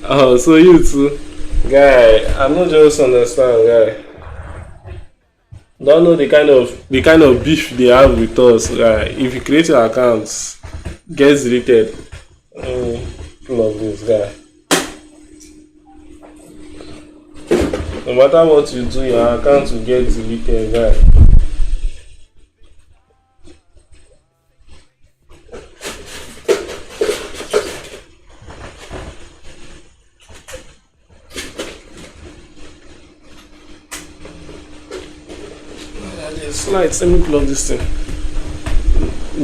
Oh, so you too, guy. I'm not just understand, guy. Don't know the kind of beef they have with us, guy. If you create your accounts, gets deleted. Full of this, guy. No matter what you do, your account will get deleted, guy. Slides, let me plug this thing.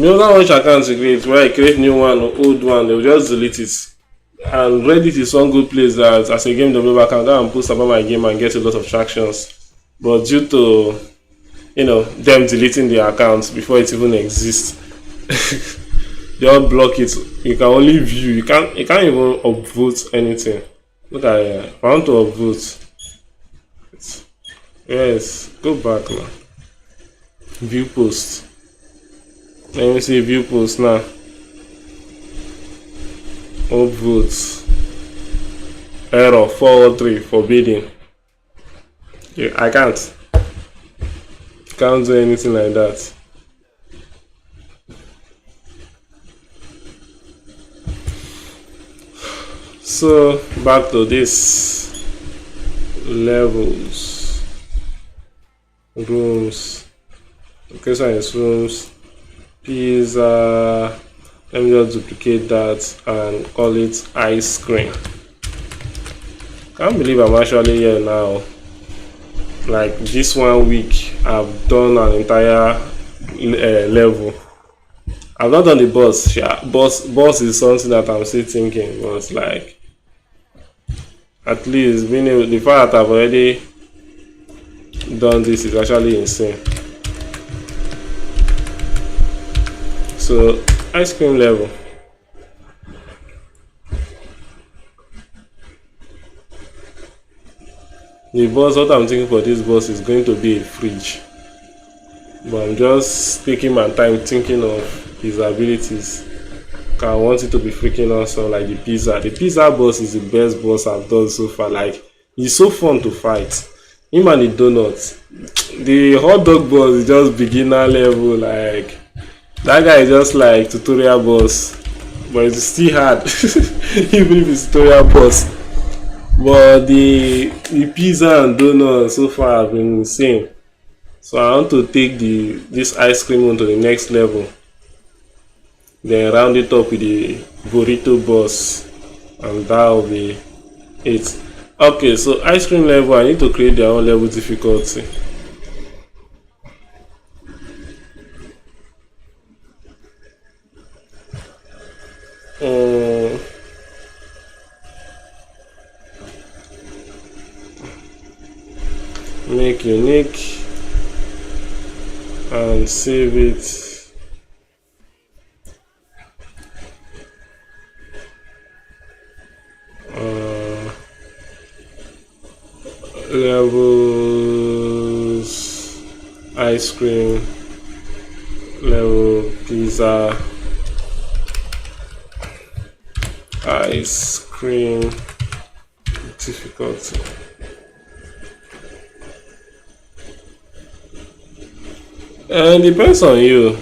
No matter which account you create, where I create new one or old one, they will just delete it. And Reddit is one good place that as a game developer I can go and post about my game and get a lot of tractions. But due to them deleting the accounts before it even exists, they all block it. You can only view. You can't even upvote anything. Look at it. If I want to upvote, yes, go back now. View post. Let me see view post now. Upvotes. Error 403 forbidden. Yeah, I can't do anything like that. So back to this levels, rooms. Location is rooms, pizza. Let me just duplicate that and call it ice cream. Can't believe I'm actually here now. Like this 1 week, I've done an entire level. I've not done the boss. Yeah, boss is something that I'm still thinking. But like, at least being able, the fact that I've already done this is actually insane. So ice cream level. The boss, what I'm thinking for this boss is going to be a fridge. But I'm just taking my time thinking of his abilities. I want it to be freaking awesome, like the pizza. The pizza boss is the best boss I've done so far. Like, he's so fun to fight. Him and the donuts. The hot dog boss is just beginner level. Like, that guy is just like tutorial boss, but it's still hard. Even if it's tutorial boss. But the pizza and donuts so far have been insane. So I want to take this ice cream one to the next level. Then round it up with the burrito boss, and that will be it. Okay, so ice cream level, I need to create their own level difficulty. Um, make unique and save it. Levels ice cream level pizza ice cream difficulty. And depends on you.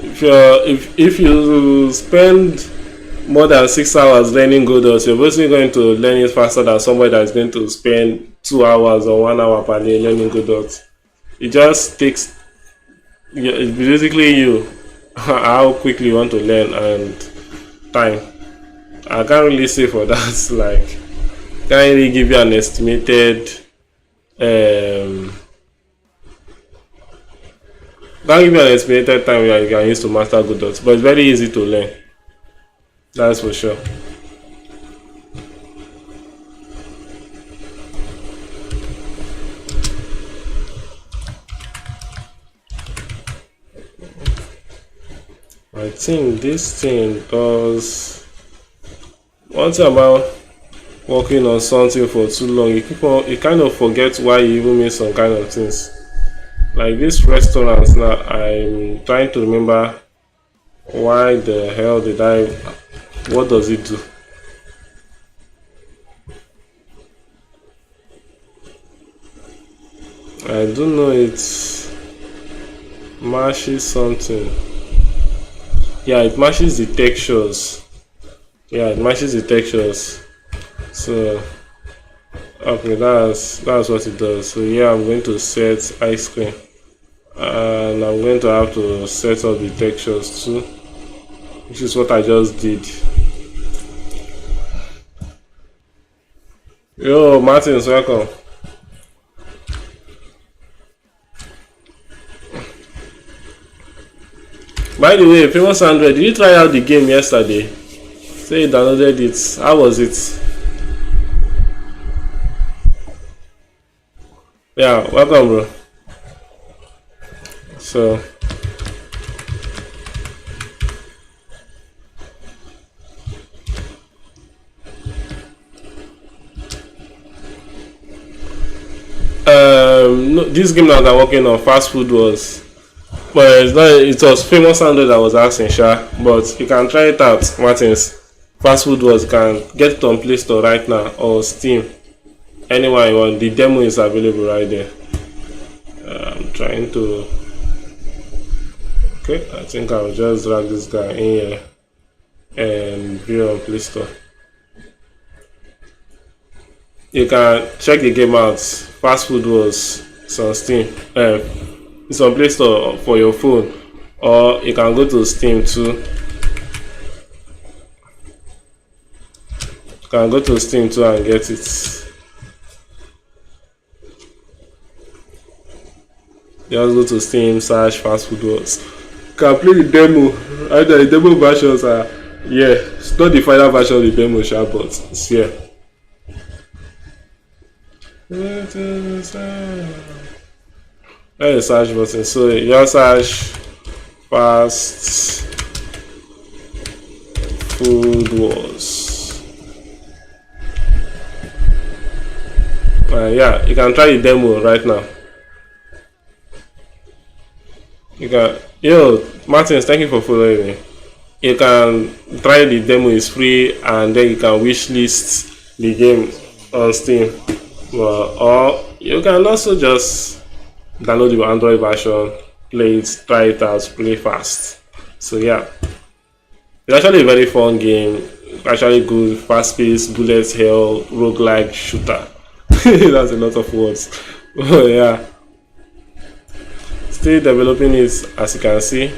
If you spend more than 6 hours learning Godot, you're basically going to learn it faster than somebody that's going to spend 2 hours or 1 hour per day learning Godot. It just takes, it's basically you how quickly you want to learn and time. I can't really say for that. Like, can't really give you an estimated can't give you an estimated time that you can use to master Godot, but it's very easy to learn. That's for sure. I think this thing does one thing about working on something for too long, you kind of forget why you even made some kind of things. Like this restaurant now, I'm trying to remember why the hell did I, what does it do? I don't know, it's matches something. Yeah, it matches the textures. Yeah, it matches the textures. So okay, that's what it does. So yeah, I'm going to set ice cream, and I'm going to have to set up the textures too, which is what I just did. Yo, Martins, welcome. By the way, Famous Android, did you try out the game yesterday? Say you downloaded it. How was it? Yeah, welcome, bro. So no, this game that I'm working on, Fast Food Wars. But it's not, it was Famous Android that was asking, Sha. But you can try it out, Martins. Fast Food Wars, you can get it on Play Store right now or Steam. Anywhere you want, the demo is available right there. I'm trying to. Okay, I think I'll just drag this guy in here and view on Play Store. You can check the game out. Fast Food Wars. It's on Steam. It's on Play Store for your phone, or you can go to Steam too. You can go to Steam too and get it. Just go to Steam, search Fast Food Wars. You can play the demo. Either the demo versions are, yeah, it's not the final version of the demo, sha, but it's here. There's the search button. So you just search Fast Food Wars. Yeah, you can try the demo right now. You can, yo, Martins, thank you for following me. You can try the demo, it's free, and then you can wishlist the game on Steam. Or you can also just download the Android version, play it, try it out, play fast. So yeah, it's actually a very fun game. Actually good, fast-paced, bullet hell, roguelike shooter. That's a lot of words. Oh yeah. still developing it, as you can see,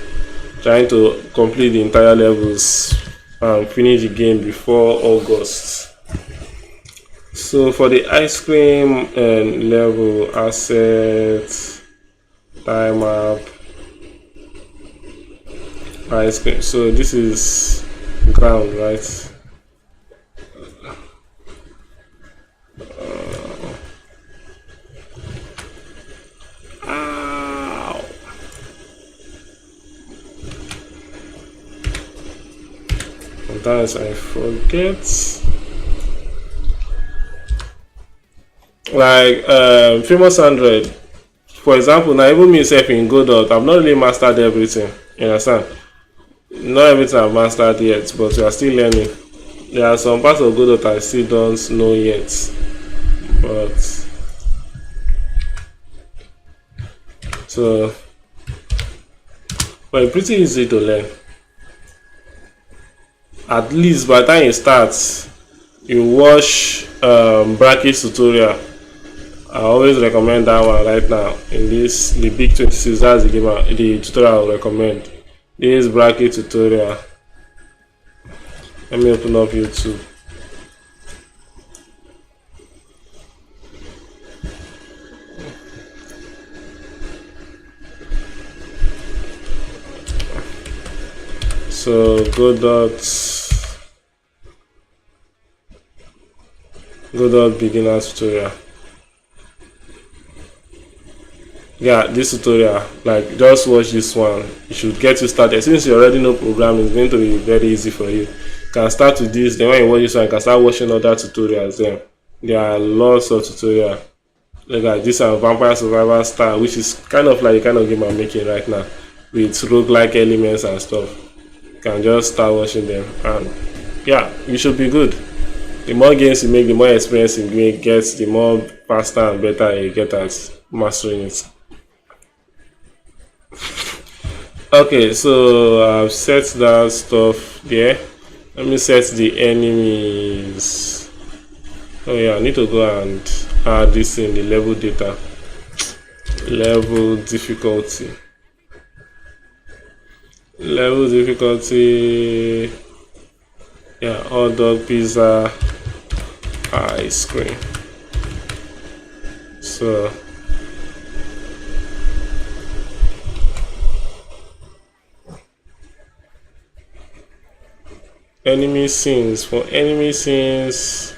trying to complete the entire levels and finish the game before August. So for the ice cream and level, assets, time map, ice cream. So this is ground, right? Ow. Sometimes I forget. Like famous Android, for example, now even myself in Godot, I've not really mastered everything. You understand? Not everything I've mastered yet, but we are still learning. There are some parts of Godot I still don't know yet, but so but it's pretty easy to learn. At least by the time you start, you watch brackets tutorial. I always recommend that one right now. In this, the big 26, that's the game, the tutorial I will recommend. This bracket tutorial. Let me open up YouTube. So Godot beginner tutorial. Yeah, this tutorial, like, just watch this one. You should get you started. Since you already know programming, it's going to be very easy for you. You can start with this, then when you watch this one, you can start watching other tutorials. Then there are lots of tutorials. Like this one, Vampire Survivor style, which is kind of like the kind of game I'm making right now, with roguelike elements and stuff. You can just start watching them, and yeah, you should be good. The more games you make, the more experience you get, the more faster and better you get at mastering it. Okay, so I've set that stuff there. Let me set the enemies. Oh yeah, I need to go and add this in the level data. Level difficulty. Level difficulty. Yeah, hot dog, pizza, ice cream. So enemy scenes, for enemy scenes,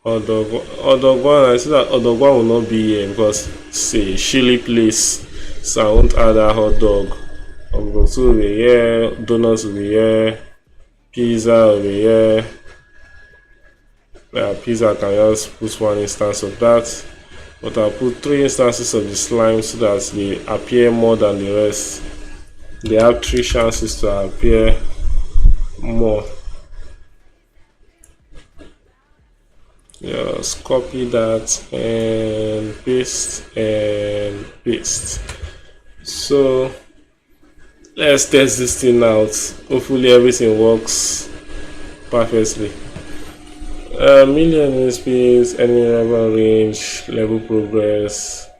Odog one, I see that Odog one will not be here because it's a chilly place, so I won't add a hot dog. Odog 2 will be here, donuts will be here, pizza will be here. Yeah, pizza I can just put one instance of that, but I'll put 3 instances of the slime so that they appear more than the rest. They have 3 chances to appear more. Just copy that and paste and paste. So let's test this thing out. Hopefully everything works perfectly. Million speeds, enemy level range, level progress.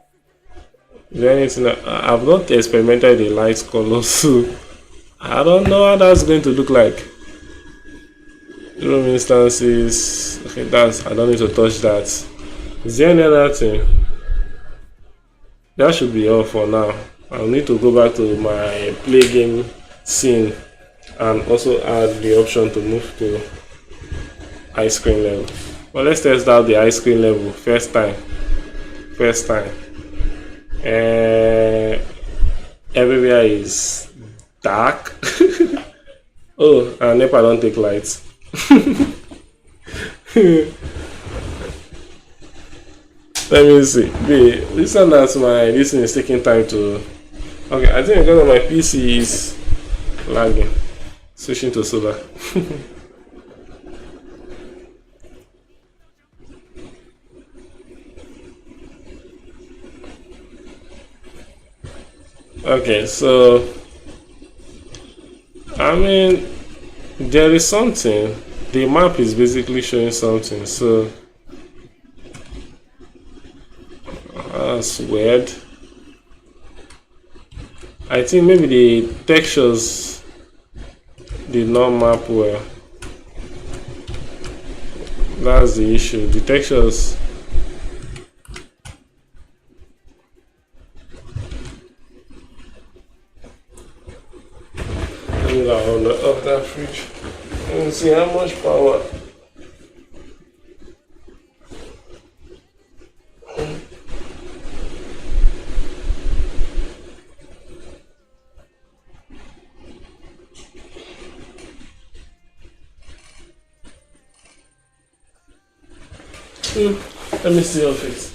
Is there anything I've not experimented the light color, so I don't know how that's going to look like. Room instances. Okay, that's, I don't need to touch that. Is there any other thing? That should be all for now. I'll need to go back to my play game scene and also add the option to move to ice cream level. Well, let's test out the ice cream level first time. Everywhere is dark. Oh, and NEPA don't take lights. Let me see. This one, that's my, this thing is taking time to. Okay, I think because of my PC is lagging. Switching to solar. Okay, so I mean, there is something. The map is basically showing something, so that's weird. I think maybe the textures did not map well. That's the issue. The textures. Let me hold up that fridge. Let me see how much power. Let me see your face.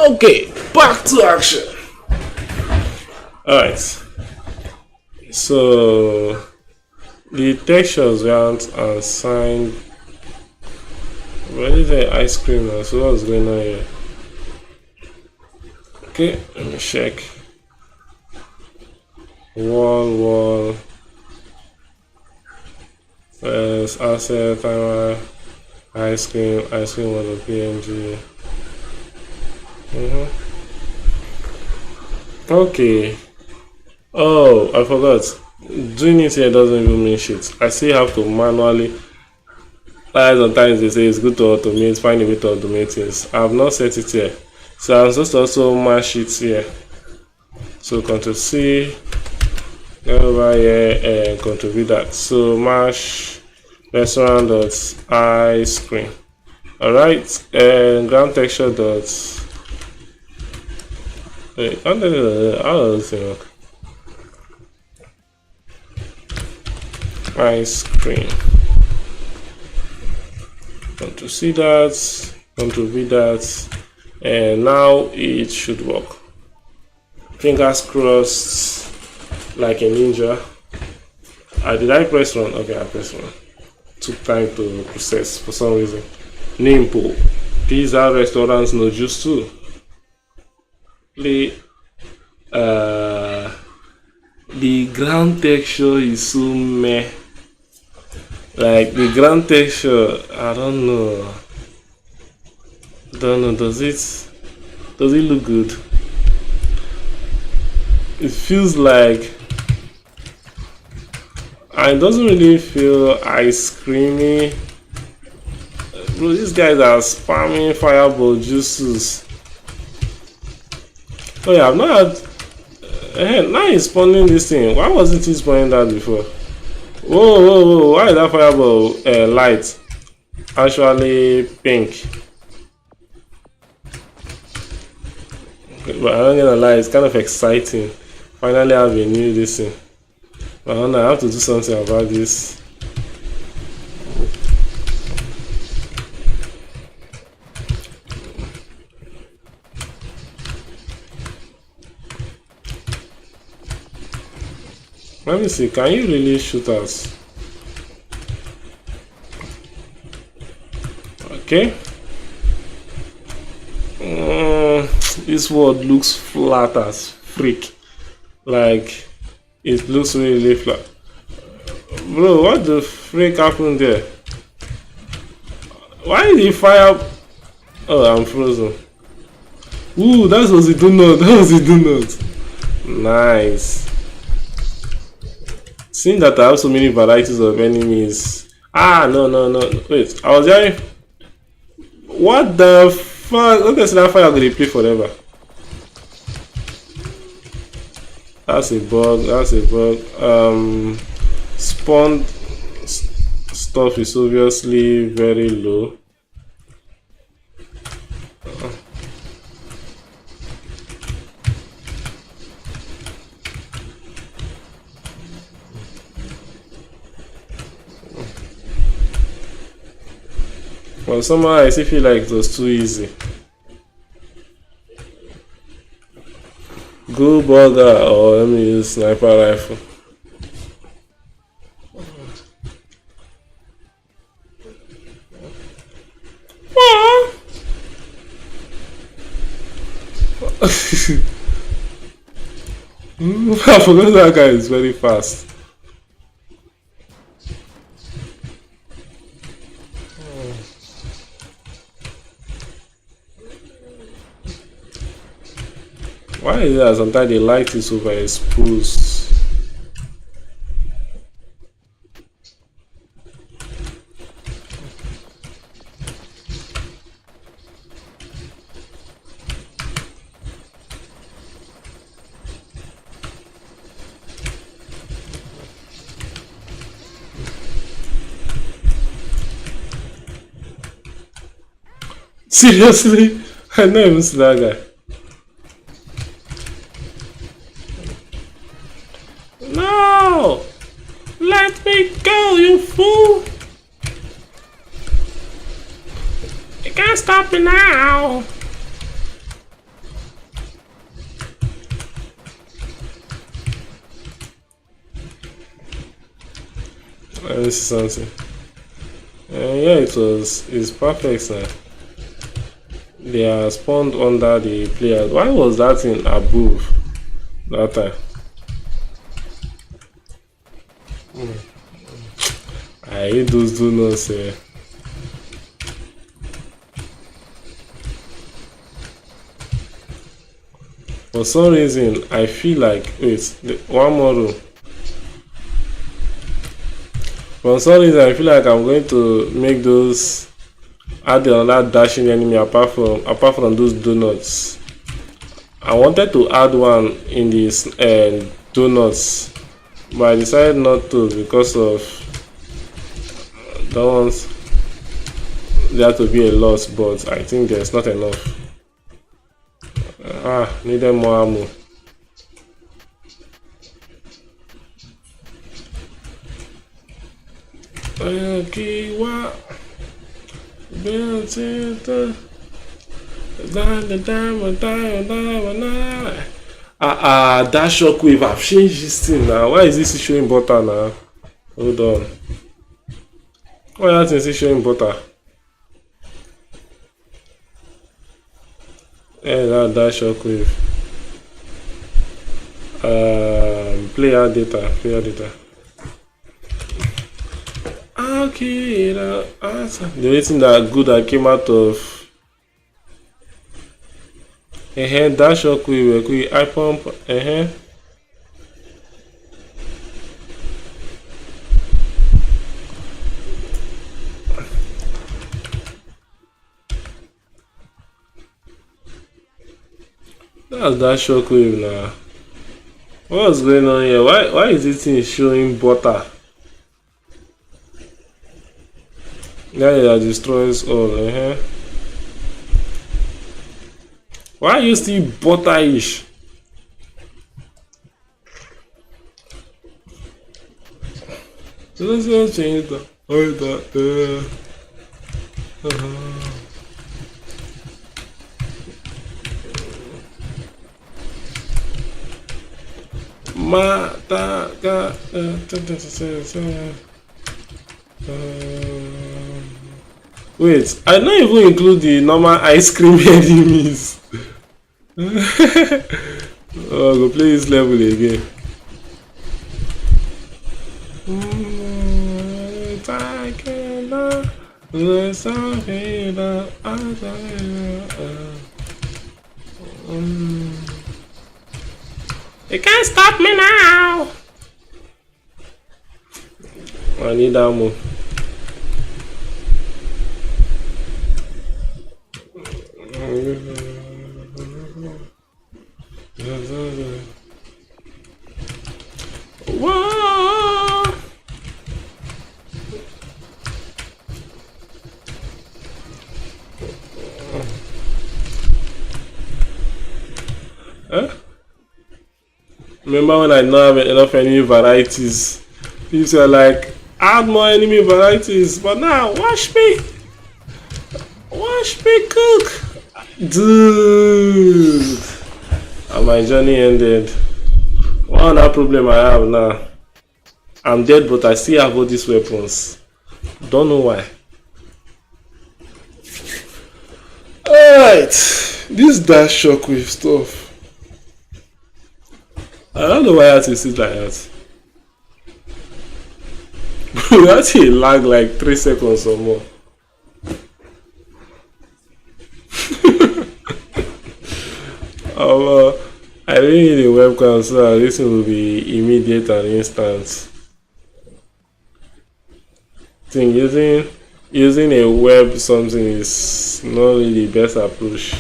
Okay, back to action. Alright. So the textures weren't assigned. What is the ice cream now? So what's going on here? Okay, let me check. Wall. Asset, timer, ice cream was a PNG. Okay. Oh, I forgot. Doing it here doesn't even mean shit. I still have to manually. Like sometimes they say it's good to automate, find a way to automate things. I have not set it here. So I'm supposed to also mash it here. So Ctrl C, go over here and Ctrl V that. So mash restaurant dot ice cream. Alright, and ground texture dot. Wait, how does it work? Ice cream. Ctrl C that, Ctrl V that, and now it should work. Fingers crossed, like a ninja. Did I press one? Okay, I pressed one. Took time to process for some reason. Name pool. Pizza restaurants no juice too. Play. The ground texture is so meh. Like the ground texture, I don't know. Does it look good? It feels like it doesn't really feel ice creamy. Bro, these guys are spamming fireball juices. Oh yeah, I've not had now he's spawning this thing. Why wasn't he spawning that before? Whoa, why is that fireball light actually pink? Okay, but I'm not gonna lie, it's kind of exciting. Finally have a new this thing. But I don't know, I have to do something about this. Let me see, can you really shoot us? Okay. This world looks flat as freak. Like, it looks really flat. Bro, what the freak happened there? Why did he fire? Oh, I'm frozen. Ooh, that was the donut. Nice. Seeing that I have so many varieties of enemies. No. Wait, I was hearing. What the fuck? Okay, so that fire will play forever. That's a bug. Spawn stuff is obviously very low. But somehow I still feel like it was too easy. Go burger or let me use sniper rifle. I forgot that guy is very fast. Why is it that sometimes the light is overexposed? Seriously? I never even see that guy. No! Let me go, you fool! You can't stop me now! Let me see something. Yeah, it's perfect, sir. They are spawned under the player. Why was that in above that time? I hate those donuts. For some reason, I feel like one more room. For some reason, I feel like I'm going to make those add another dashing enemy apart from those donuts. I wanted to add one in this donuts, but I decided not to because of that ones. There to be a loss, but I think there's not enough. Needed more ammo. Okay, what? That shockwave, I've changed this thing now. Why is this showing butter now? Hold on. Why that thing is showing butter? Yeah, that shockwave. Player data. Okay, the only thing that good that came out of that shockwave, I pump, that's that shockwave now. What's going on here? Why is this thing showing butter? Yeah, destroys all. Why are you still butter-ish? So let's go change that. Wait, I don't even include the normal ice cream enemies. Go play this level again. You can't stop me now. I need ammo. Whoa! Huh? Remember when I don't have enough enemy varieties? People were like, add more enemy varieties, but now watch me. Mash me cook, dude. And my journey ended. One other problem I have now. I'm dead, but I still have all these weapons. Don't know why. Alright, this dash shockwave stuff. I don't know why I have to sit like that. Bro, that thing lag like 3 seconds or more. I really need a webcam so that this will be immediate and instant. Think using a web something is not really the best approach.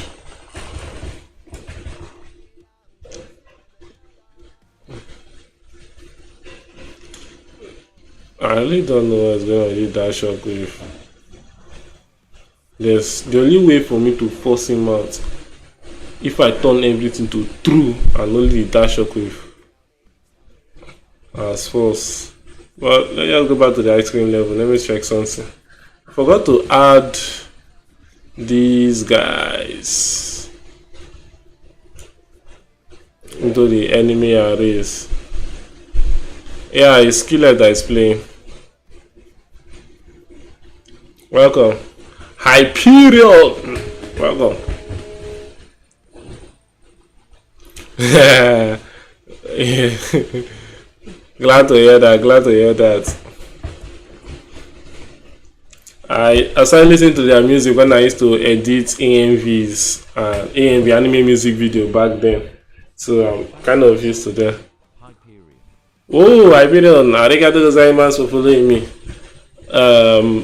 I really don't know what's going on with that shockwave. There's the only way for me to force him out if I turn everything to true and only the dash shockwave as force. But let's just go back to the ice cream level. Let me check something. I forgot to add these guys into the enemy arrays. Yeah, it's Skillet that is playing. Welcome. Hyperion! Welcome. Glad to hear that, glad to hear that. I started listening to their music when I used to edit AMVs and AMV anime music video back then. So I'm kind of used to them. Oh, Hyperion, arigato gozaimasu for following me.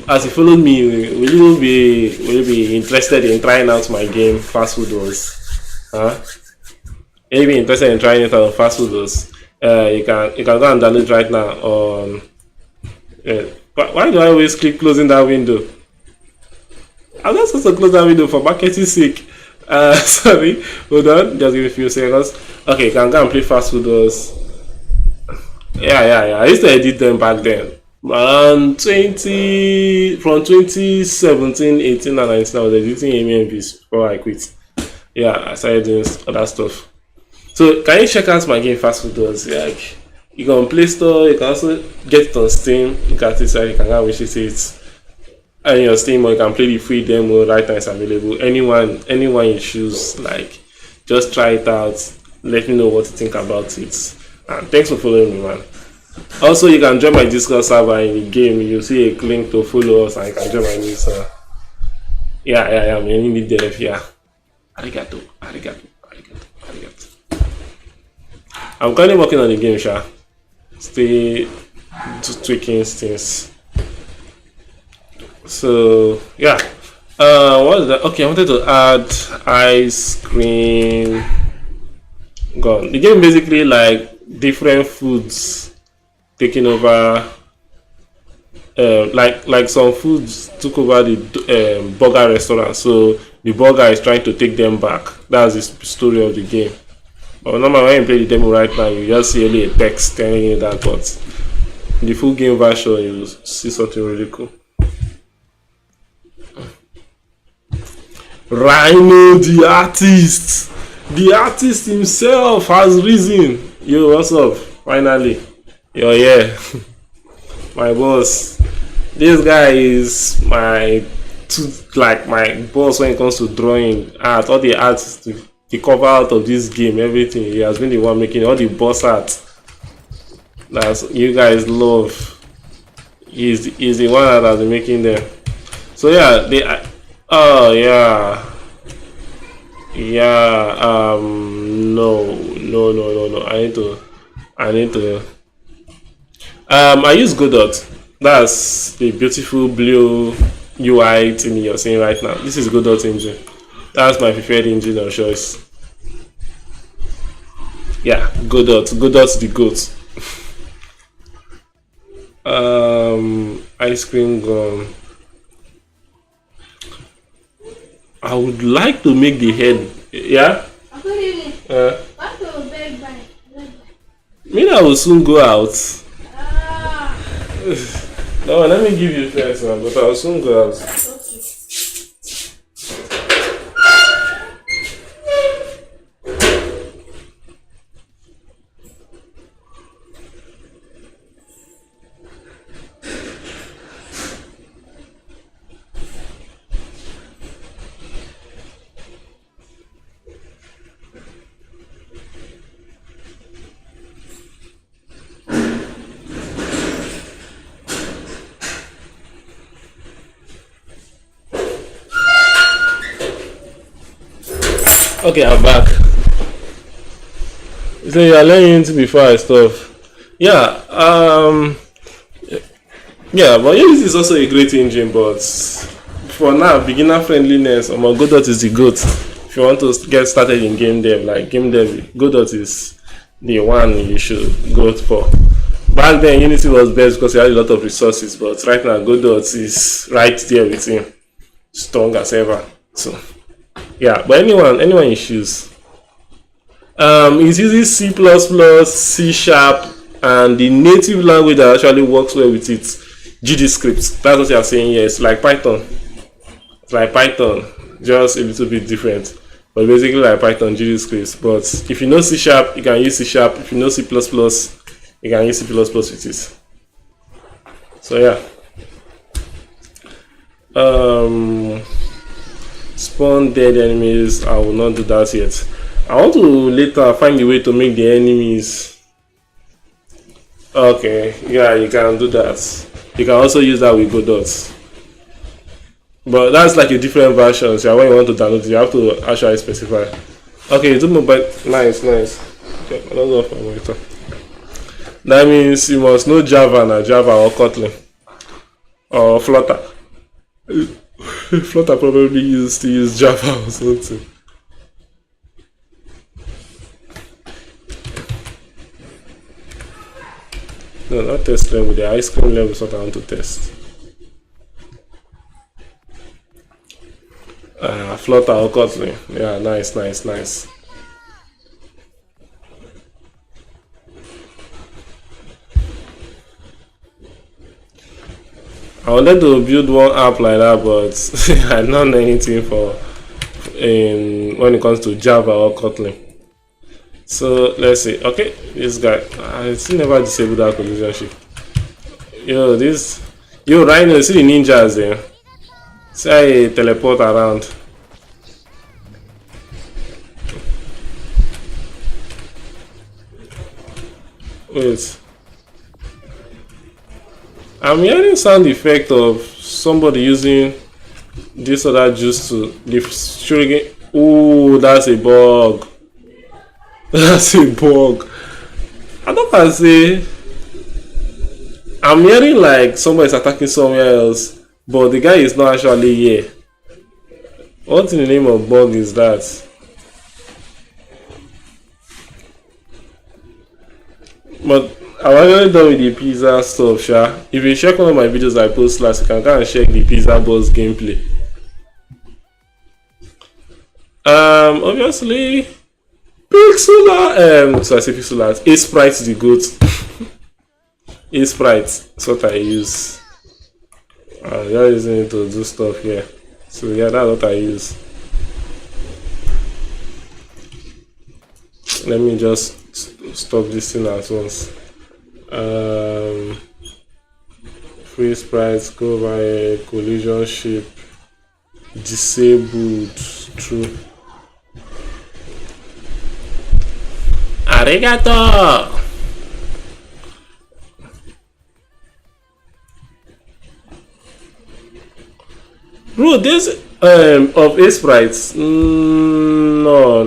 As you followed me, will you be interested in trying out my game Fast Food Wars? Huh? Will you be interested in trying it out on Fast Food Wars? You can go and download right now on. Why do I always keep closing that window? I'm not supposed to close that window for marketing sake. Sorry, hold on, just give me a few seconds. Okay, you can go and play Fast Food Wars. Yeah. I used to edit them back then. Around 2017, 18, and 19, I was editing AMVs before I quit. Yeah, I started doing other stuff. So, can you check out my game Fast Food Wars? Like, you can on Play Store, you can also get it on Steam. Look at it, you can go wish it on your Steam, or you can play the free demo right now. It's available. Anyone you choose, like, just try it out. Let me know what you think about it. And thanks for following me, man. Also, you can join my Discord server in the game. You'll see a link to follow us, and you can join my new server. Yeah. I'm need dev. Yeah. Arigato. I'm currently working on the game, Sha. Still tweaking things. So yeah. What is that? Okay, I wanted to add ice cream. Gone. The game basically like different foods taking over. Like some foods took over the burger restaurant, so the burger is trying to take them back. That's the story of the game. But normally when you play the demo right now, you just see only a text telling you that, but in the full game version you see something really cool. Rhino, the artist himself has risen. Yo, what's up? Finally, you're here. My boss. This guy is my boss when it comes to drawing art. All the arts, the cover art of this game, everything. He has been the one making all the boss art that you guys love. He's the one that has been making them. So yeah, no. I need to. I use Godot. That's the beautiful blue UI thing you're seeing right now. This is Godot engine. That's my preferred engine of choice. Yeah, Godot's the goat. Ice cream gum. I would like to make the head. Yeah. Me, I will soon go out. No, let me give you first, man, but I'll soon go out. Okay, I'm back. So you are learning to before I stop. Yeah, yeah, but Unity is also a great engine, but for now, beginner friendliness, Godot is the goat. If you want to get started in game dev, like game dev, Godot is the one you should go for. Back then, Unity was best because you had a lot of resources, but right now, Godot is right there with him, strong as ever. So, yeah, but anyone you choose. It uses C++, C Sharp, and the native language that actually works well with it, GD scripts. That's what you are saying here. It's like Python. It's like Python, just a little bit different. But basically like Python, GD scripts. But if you know C Sharp, you can use C Sharp. If you know C++, you can use C++ with it. So yeah. Spawn dead enemies. I will not do that yet. I want to later find a way to make the enemies. Okay, yeah, you can do that. You can also use that with Godot. But that's like a different version. So when you want to download it, you have to actually specify. Okay, do mobile. Nice. Okay, I don't know if I'm monitor. That means you must know Java now, Java or Kotlin or Flutter. Flutter probably used to use Java or something. No, not test level. The ice cream level is what I want to test. Flutter or Kotlin. Yeah, nice. I wanted to build one app like that, but I don't know anything for when it comes to Java or Kotlin. So let's see. Okay, this guy, I still never disabled that collision ship. Yo, Rhino, see the ninjas there. See I teleport around. Wait. I'm hearing sound effect of somebody using this or that juice to the shuriken. Ooh, that's a bug. That's a bug. I don't can say. I'm hearing like somebody's attacking somewhere else, but the guy is not actually here. What in the name of bug is that? But I'm already done with the pizza stuff, sha. If you check one of my videos I post last, you can go and check the pizza boss gameplay. Obviously, Pixel so I say Pixel art. A-Sprite the goat. A-Sprite, that's what I use. I'm just using it to do stuff here. So yeah, that's what I use. Let me just stop this thing at once. Free sprites, go by collision ship, disabled, true. Arigato! Bro, this of A sprites. No.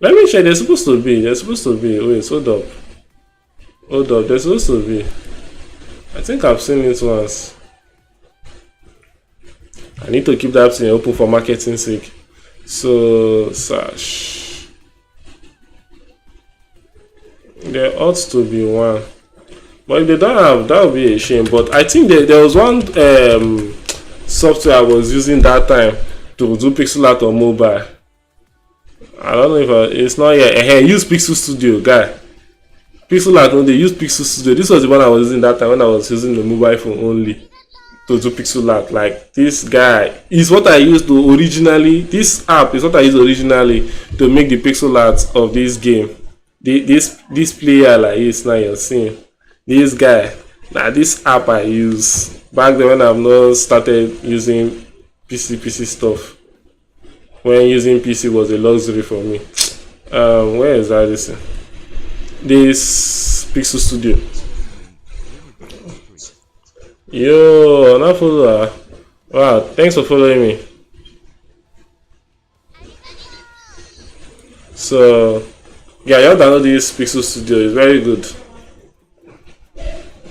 Let me check. They're supposed to be. Wait, hold up. They're supposed to be. I think I've seen it once. I need to keep that thing open for marketing sake. So search. There ought to be one. But if they don't have, that would be a shame. But I think there was one software I was using that time to do pixel art on mobile. I don't know if it's not yet. Use Pixel Studio, guy. Pixel art, no, they use Pixel Studio. This was the one I was using that time when I was using the mobile phone only to do pixel art. Like this guy is what I used to originally. This app is what I used originally to make the pixel art of this game. This player like this now you're seeing. This guy. Now this app I use back then when I've not started using PC stuff. When using PC was a luxury for me. Where is that? This Pixel Studio. Yo, not follow her. Wow, thanks for following me. So yeah, you download this Pixel Studio. It's very good.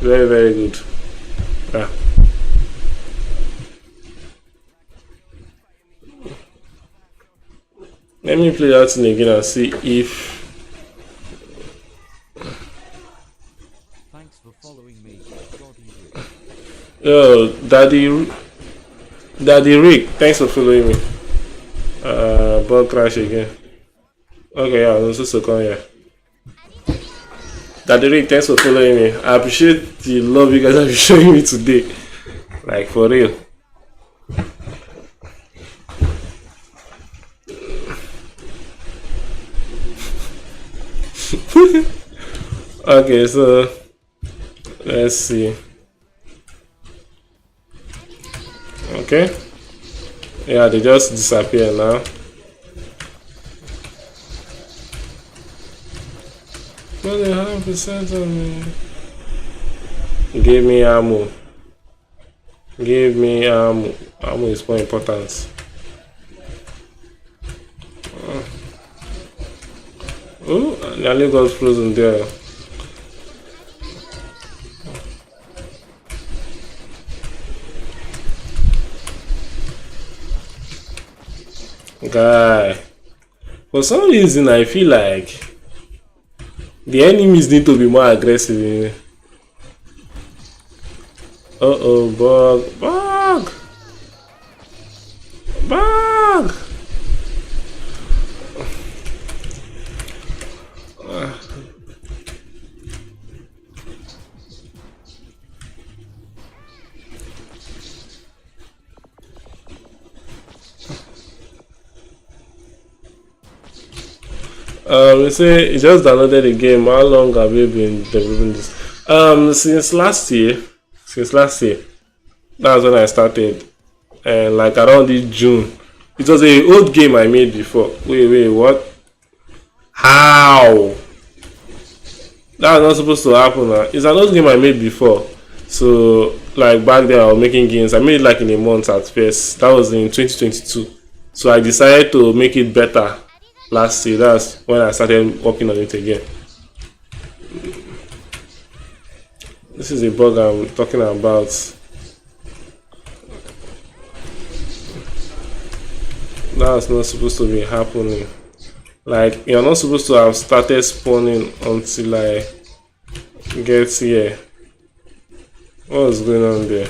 Very, very good. Yeah. Let me play that thing again and see if. Thanks for following me, Goddy. Oh, Daddy Rick, thanks for following me. Bug crash again. Okay, yeah, I'm supposed to come here. Daddy Rick, thanks for following me. I appreciate the love you guys have been showing me today. Like, for real. Okay, so let's see. Okay. Yeah, they just disappear now. What the 100% on me? Give me ammo. Give me ammo. Ammo is more important. Oh, nearly got frozen there. Guy, for some reason I feel like the enemies need to be more aggressive. Uh-oh, bug. We say you just downloaded the game. How long have you been developing this? Since last year. That's when I started. And like around this June. It was a old game I made before. Wait, what? How? That's not supposed to happen now. It's an old game I made before. So like back then I was making games. I made it like in a month at first. That was in 2022. So I decided to make it better last year. That's when I started working on it again. This is a bug I'm talking about. That's not supposed to be happening. Like, you're not supposed to have started spawning until I get here. What's going on there?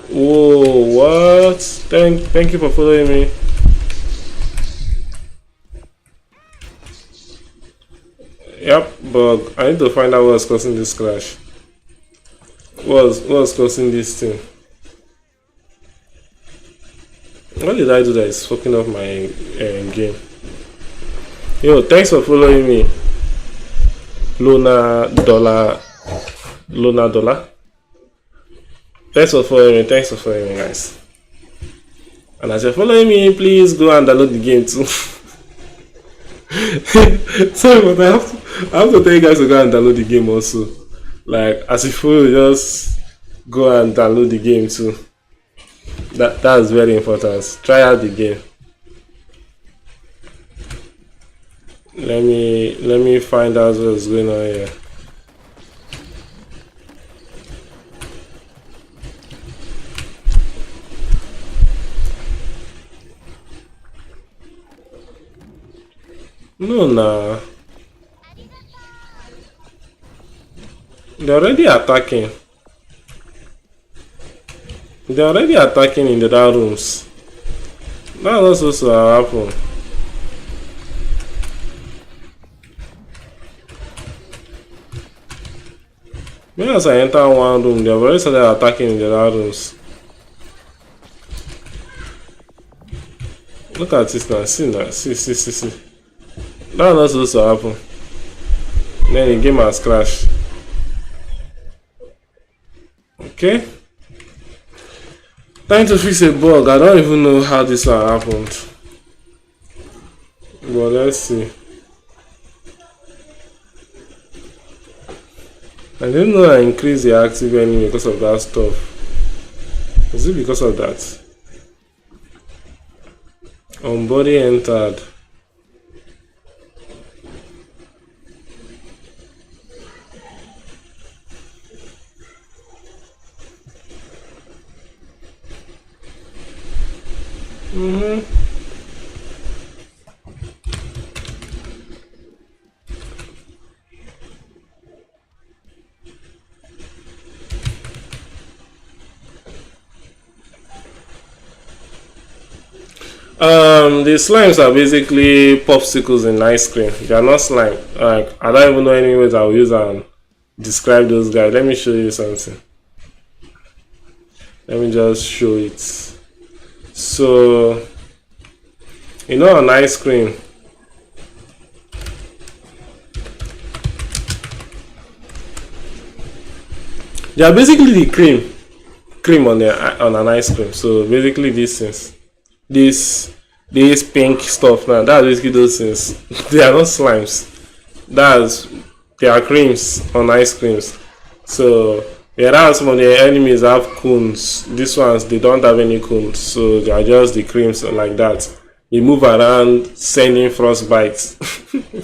Whoa, what? Thank you for following me. Yep, but I need to find out what's causing this crash. What's causing this thing? What did I do that is fucking up my game? Yo, thanks for following me. Luna Dollar. Thanks for following me, guys. And as you're following me, please go and download the game too. Sorry, but I have to tell you guys to go and download the game also. Like, as if you just go and download the game too. That's very important. Try out the game. Let me find out what's going on here. No, nah. They're already attacking. They're already attacking in the dark rooms. That's not supposed to happen. Maybe as I enter one room, they've already started attacking in the dark rooms. Look at this now. See now. See. That's not supposed to happen. Then the game has crashed. Okay. Trying to fix a bug. I don't even know how this one happened. But let's see. I didn't know I increased the active enemy because of that stuff. Is it because of that? Body entered. The slimes are basically popsicles in ice cream. They are not slime. Like, I don't even know any ways I'll use and describe those guys. Let me show you something. Let me just show it. So, you know, on ice cream, they are basically the cream on an ice cream. So basically, these things, this pink stuff now, that's basically those things. They are not slimes. They are creams on ice creams. So yeah, that's some of the enemies have cones. These ones, they don't have any cones, so they are just the creams like that. They move around sending frostbites,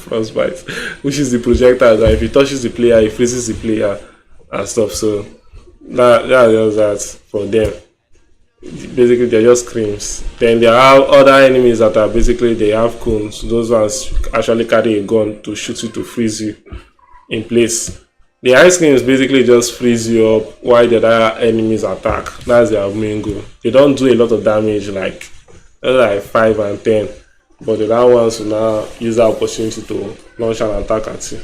frostbites, which is the projectile that if it touches the player, it freezes the player and stuff. So that's just that for them. Basically, they're just creams. Then there are other enemies that are basically they have cones. Those ones actually carry a gun to shoot you to freeze you in place. The ice creams basically just freeze you up while the other enemies attack. That's their main goal. They don't do a lot of damage like 5 and 10, but the other ones will now use that opportunity to launch an attack at you.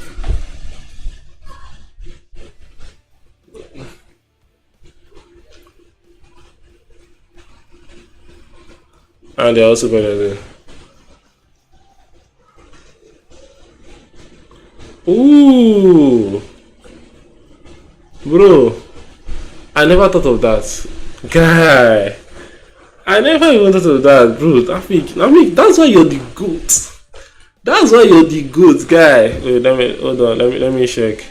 And they're also better than. Ooh, bro, I never thought of that, guy. I never even thought of that, bro. I mean, that's why you're the goat. That's why you're the goat, guy. Wait, let me hold on. Let me check.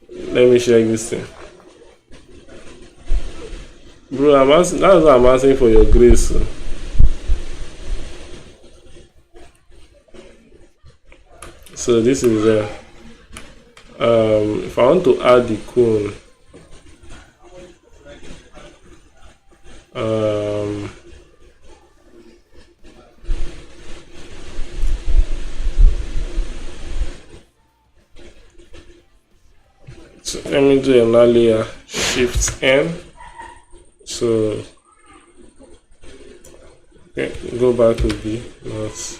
Let me check this thing, bro. I'm asking. That's why I'm asking for your grace. So this is if I want to add the cone, so let me do another layer, Shift N. So okay, go back to B, not.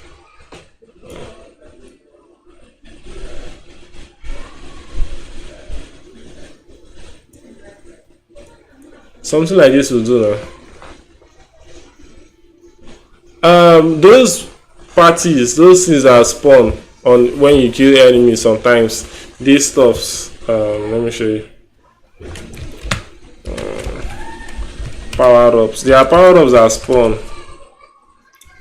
Something like this will do now. Those parties, those things that spawn on when you kill enemies. Sometimes these stuffs. Let me show you. Power ups. There are power ups that spawn.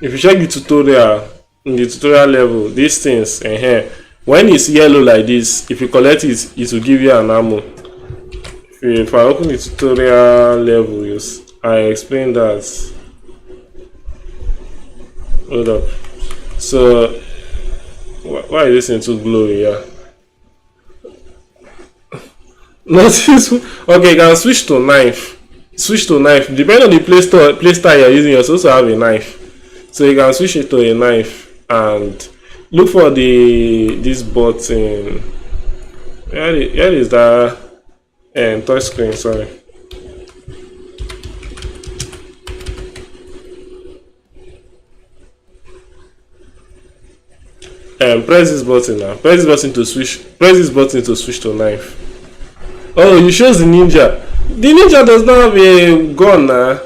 If you check the tutorial, in the tutorial level, these things and here, when it's yellow like this, if you collect it, it will give you an ammo. If I open the tutorial level, yes, I explained that. Hold up. So, why is this thing too glowy? Yeah. Notice. Okay, you can switch to knife. Switch to knife. Depending on the playstyle you're using, you're supposed to have a knife. So you can switch it to a knife and look for this button. Here is that. And touch screen, sorry. Press this button now. Press this button to switch. Press this button to switch to knife. Oh, you chose the ninja. The ninja does not have a gun now.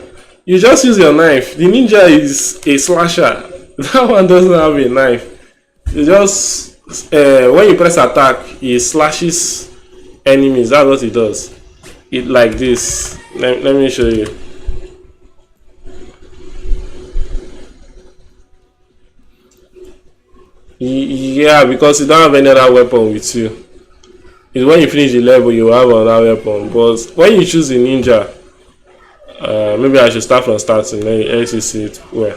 You just use your knife. The ninja is a slasher. That one doesn't have a knife. You just when you press attack, it slashes enemies. That's what it does. It like this. Let me show you. Yeah, because you don't have any other weapon with you. It's when you finish the level you have another weapon. But when you choose the ninja, maybe I should start from starting. Let you see it. Where?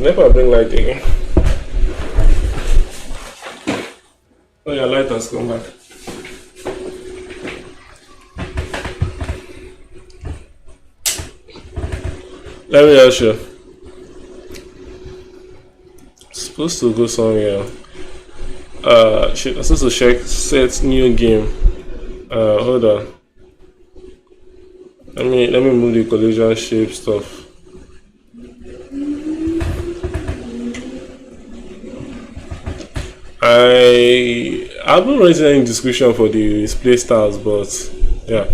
Never bring light again. Oh, your light has come back. Let me just show. Supposed to go somewhere. Shit, I'm supposed to check set new game. Hold on. Let me move the collision shape stuff. I haven't written any description for the display styles, but yeah.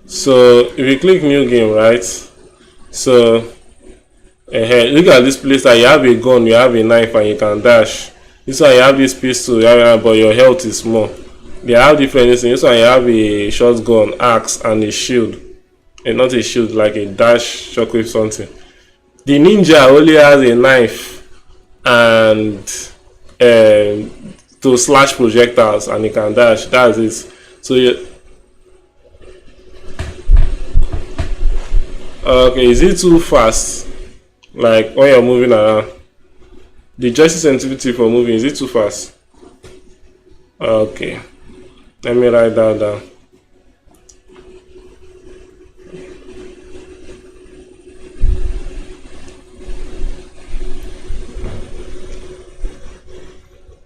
So if you click new game, right? So look at this place that you have a gun, you have a knife, and you can dash. This one you have this pistol, but your health is small. They have different things. This one you have a shotgun, axe, and a shield. And not a shield, like a dash shockwave something. The ninja only has a knife and to slash projectiles, and he can dash. That's it. So you okay, is it too fast? Like when you're moving around, the joystick sensitivity for moving, is it too fast? Okay, let me write that down.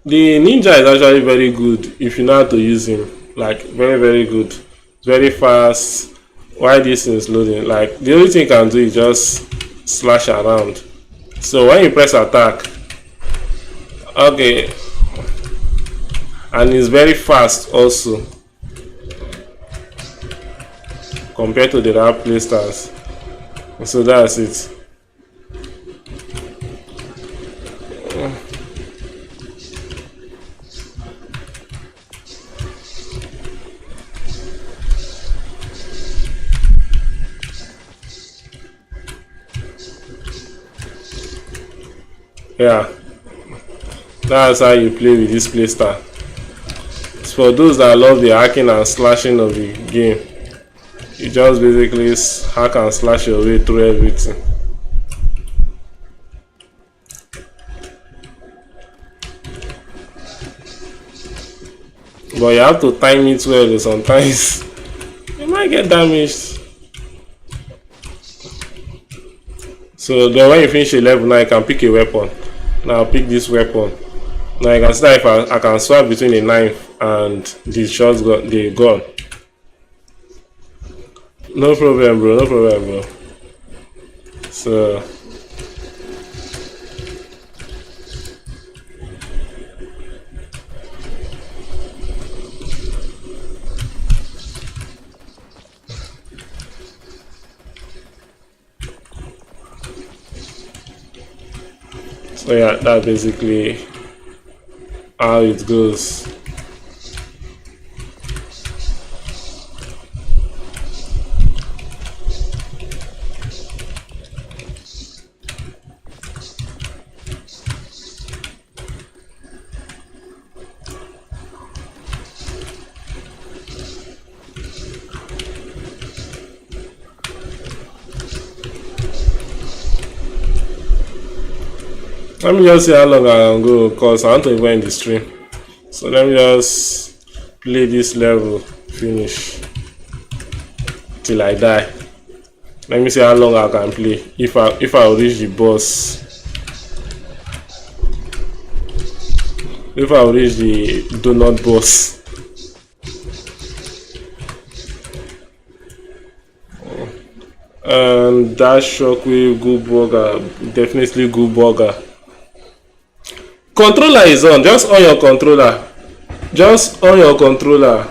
The ninja is actually very good if you know how to use him. Like very, very good. It's very fast. Why this is loading? Like the only thing you can do is just slash around. So when you press attack, okay, and it's very fast also compared to the other playstyles. So that's it. Yeah, that's how you play with this playstyle. It's for those that love the hacking and slashing of the game. You just basically hack and slash your way through everything. But you have to time it well, sometimes you might get damaged. So then when you finish a level, now you can pick a weapon. Now pick this weapon. Now you can see that if I can swap between the knife and the shotgun, the gun. No problem, bro. No problem, bro. So yeah, that's basically how it goes. Let me just see how long I can go, because I want to even end the stream. So let me just play this level, finish till I die. Let me see how long I can play. If I reach the boss, if I reach the donut boss. And that shockwave, good burger, definitely good burger. Controller is on. Just on your controller. Just on your controller.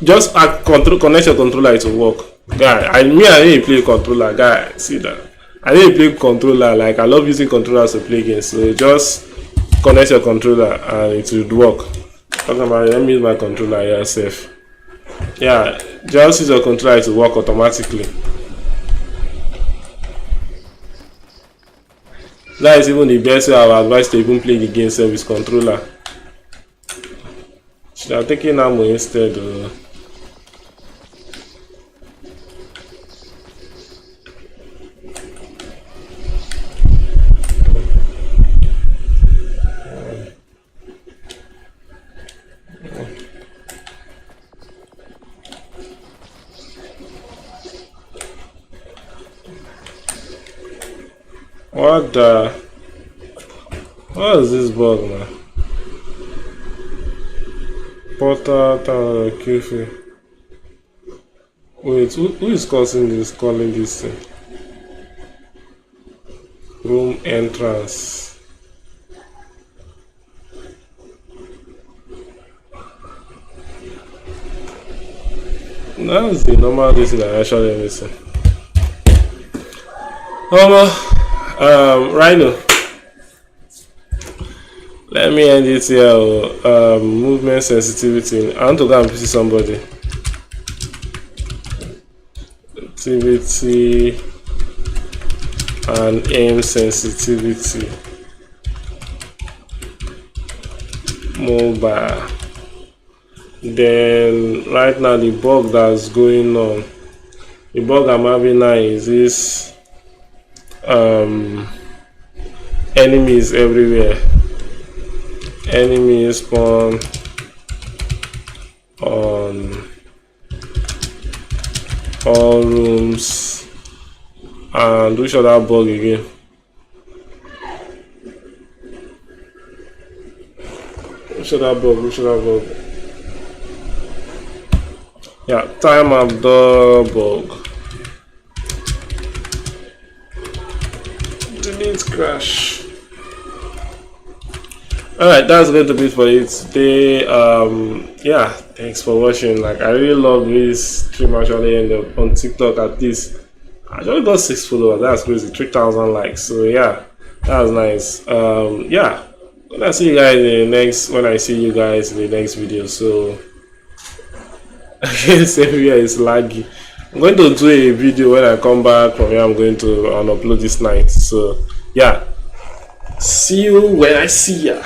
Just connect your controller to work. Guy, I didn't play controller. Guy, see that. I didn't play controller. Like I love using controllers to play games. So just connect your controller and it will work. Talking about it, let me use my controller here safe. Yeah, just use your controller to work automatically. That is even the best way I would advise to even play the game service controller. Should have taken ammo instead. What the? What is this bug, man? Portal town QF. Wait, who is causing this? Calling this thing? Room entrance. That's the normal this that I actually missing. Rhino. Let me end it here. Movement sensitivity. I want to go and see somebody. Sensitivity and aim sensitivity. Mobile. Then right now the bug that's going on. The bug I'm having now is this enemies everywhere. Enemies spawn on all rooms. And which other bug again? Which other bug? Yeah, time abdor bug. Delete crash. Alright, that's going to be it for it today. Yeah, thanks for watching. Like, I really love this stream actually ended up on TikTok. At least I actually got 6 followers. That's crazy. 3,000 likes. So yeah, that was nice. Yeah, when I see you guys in the next video. So same here is laggy. I'm going to do a video when I come back from here. I'm going to upload this night. So yeah, see you when I see ya.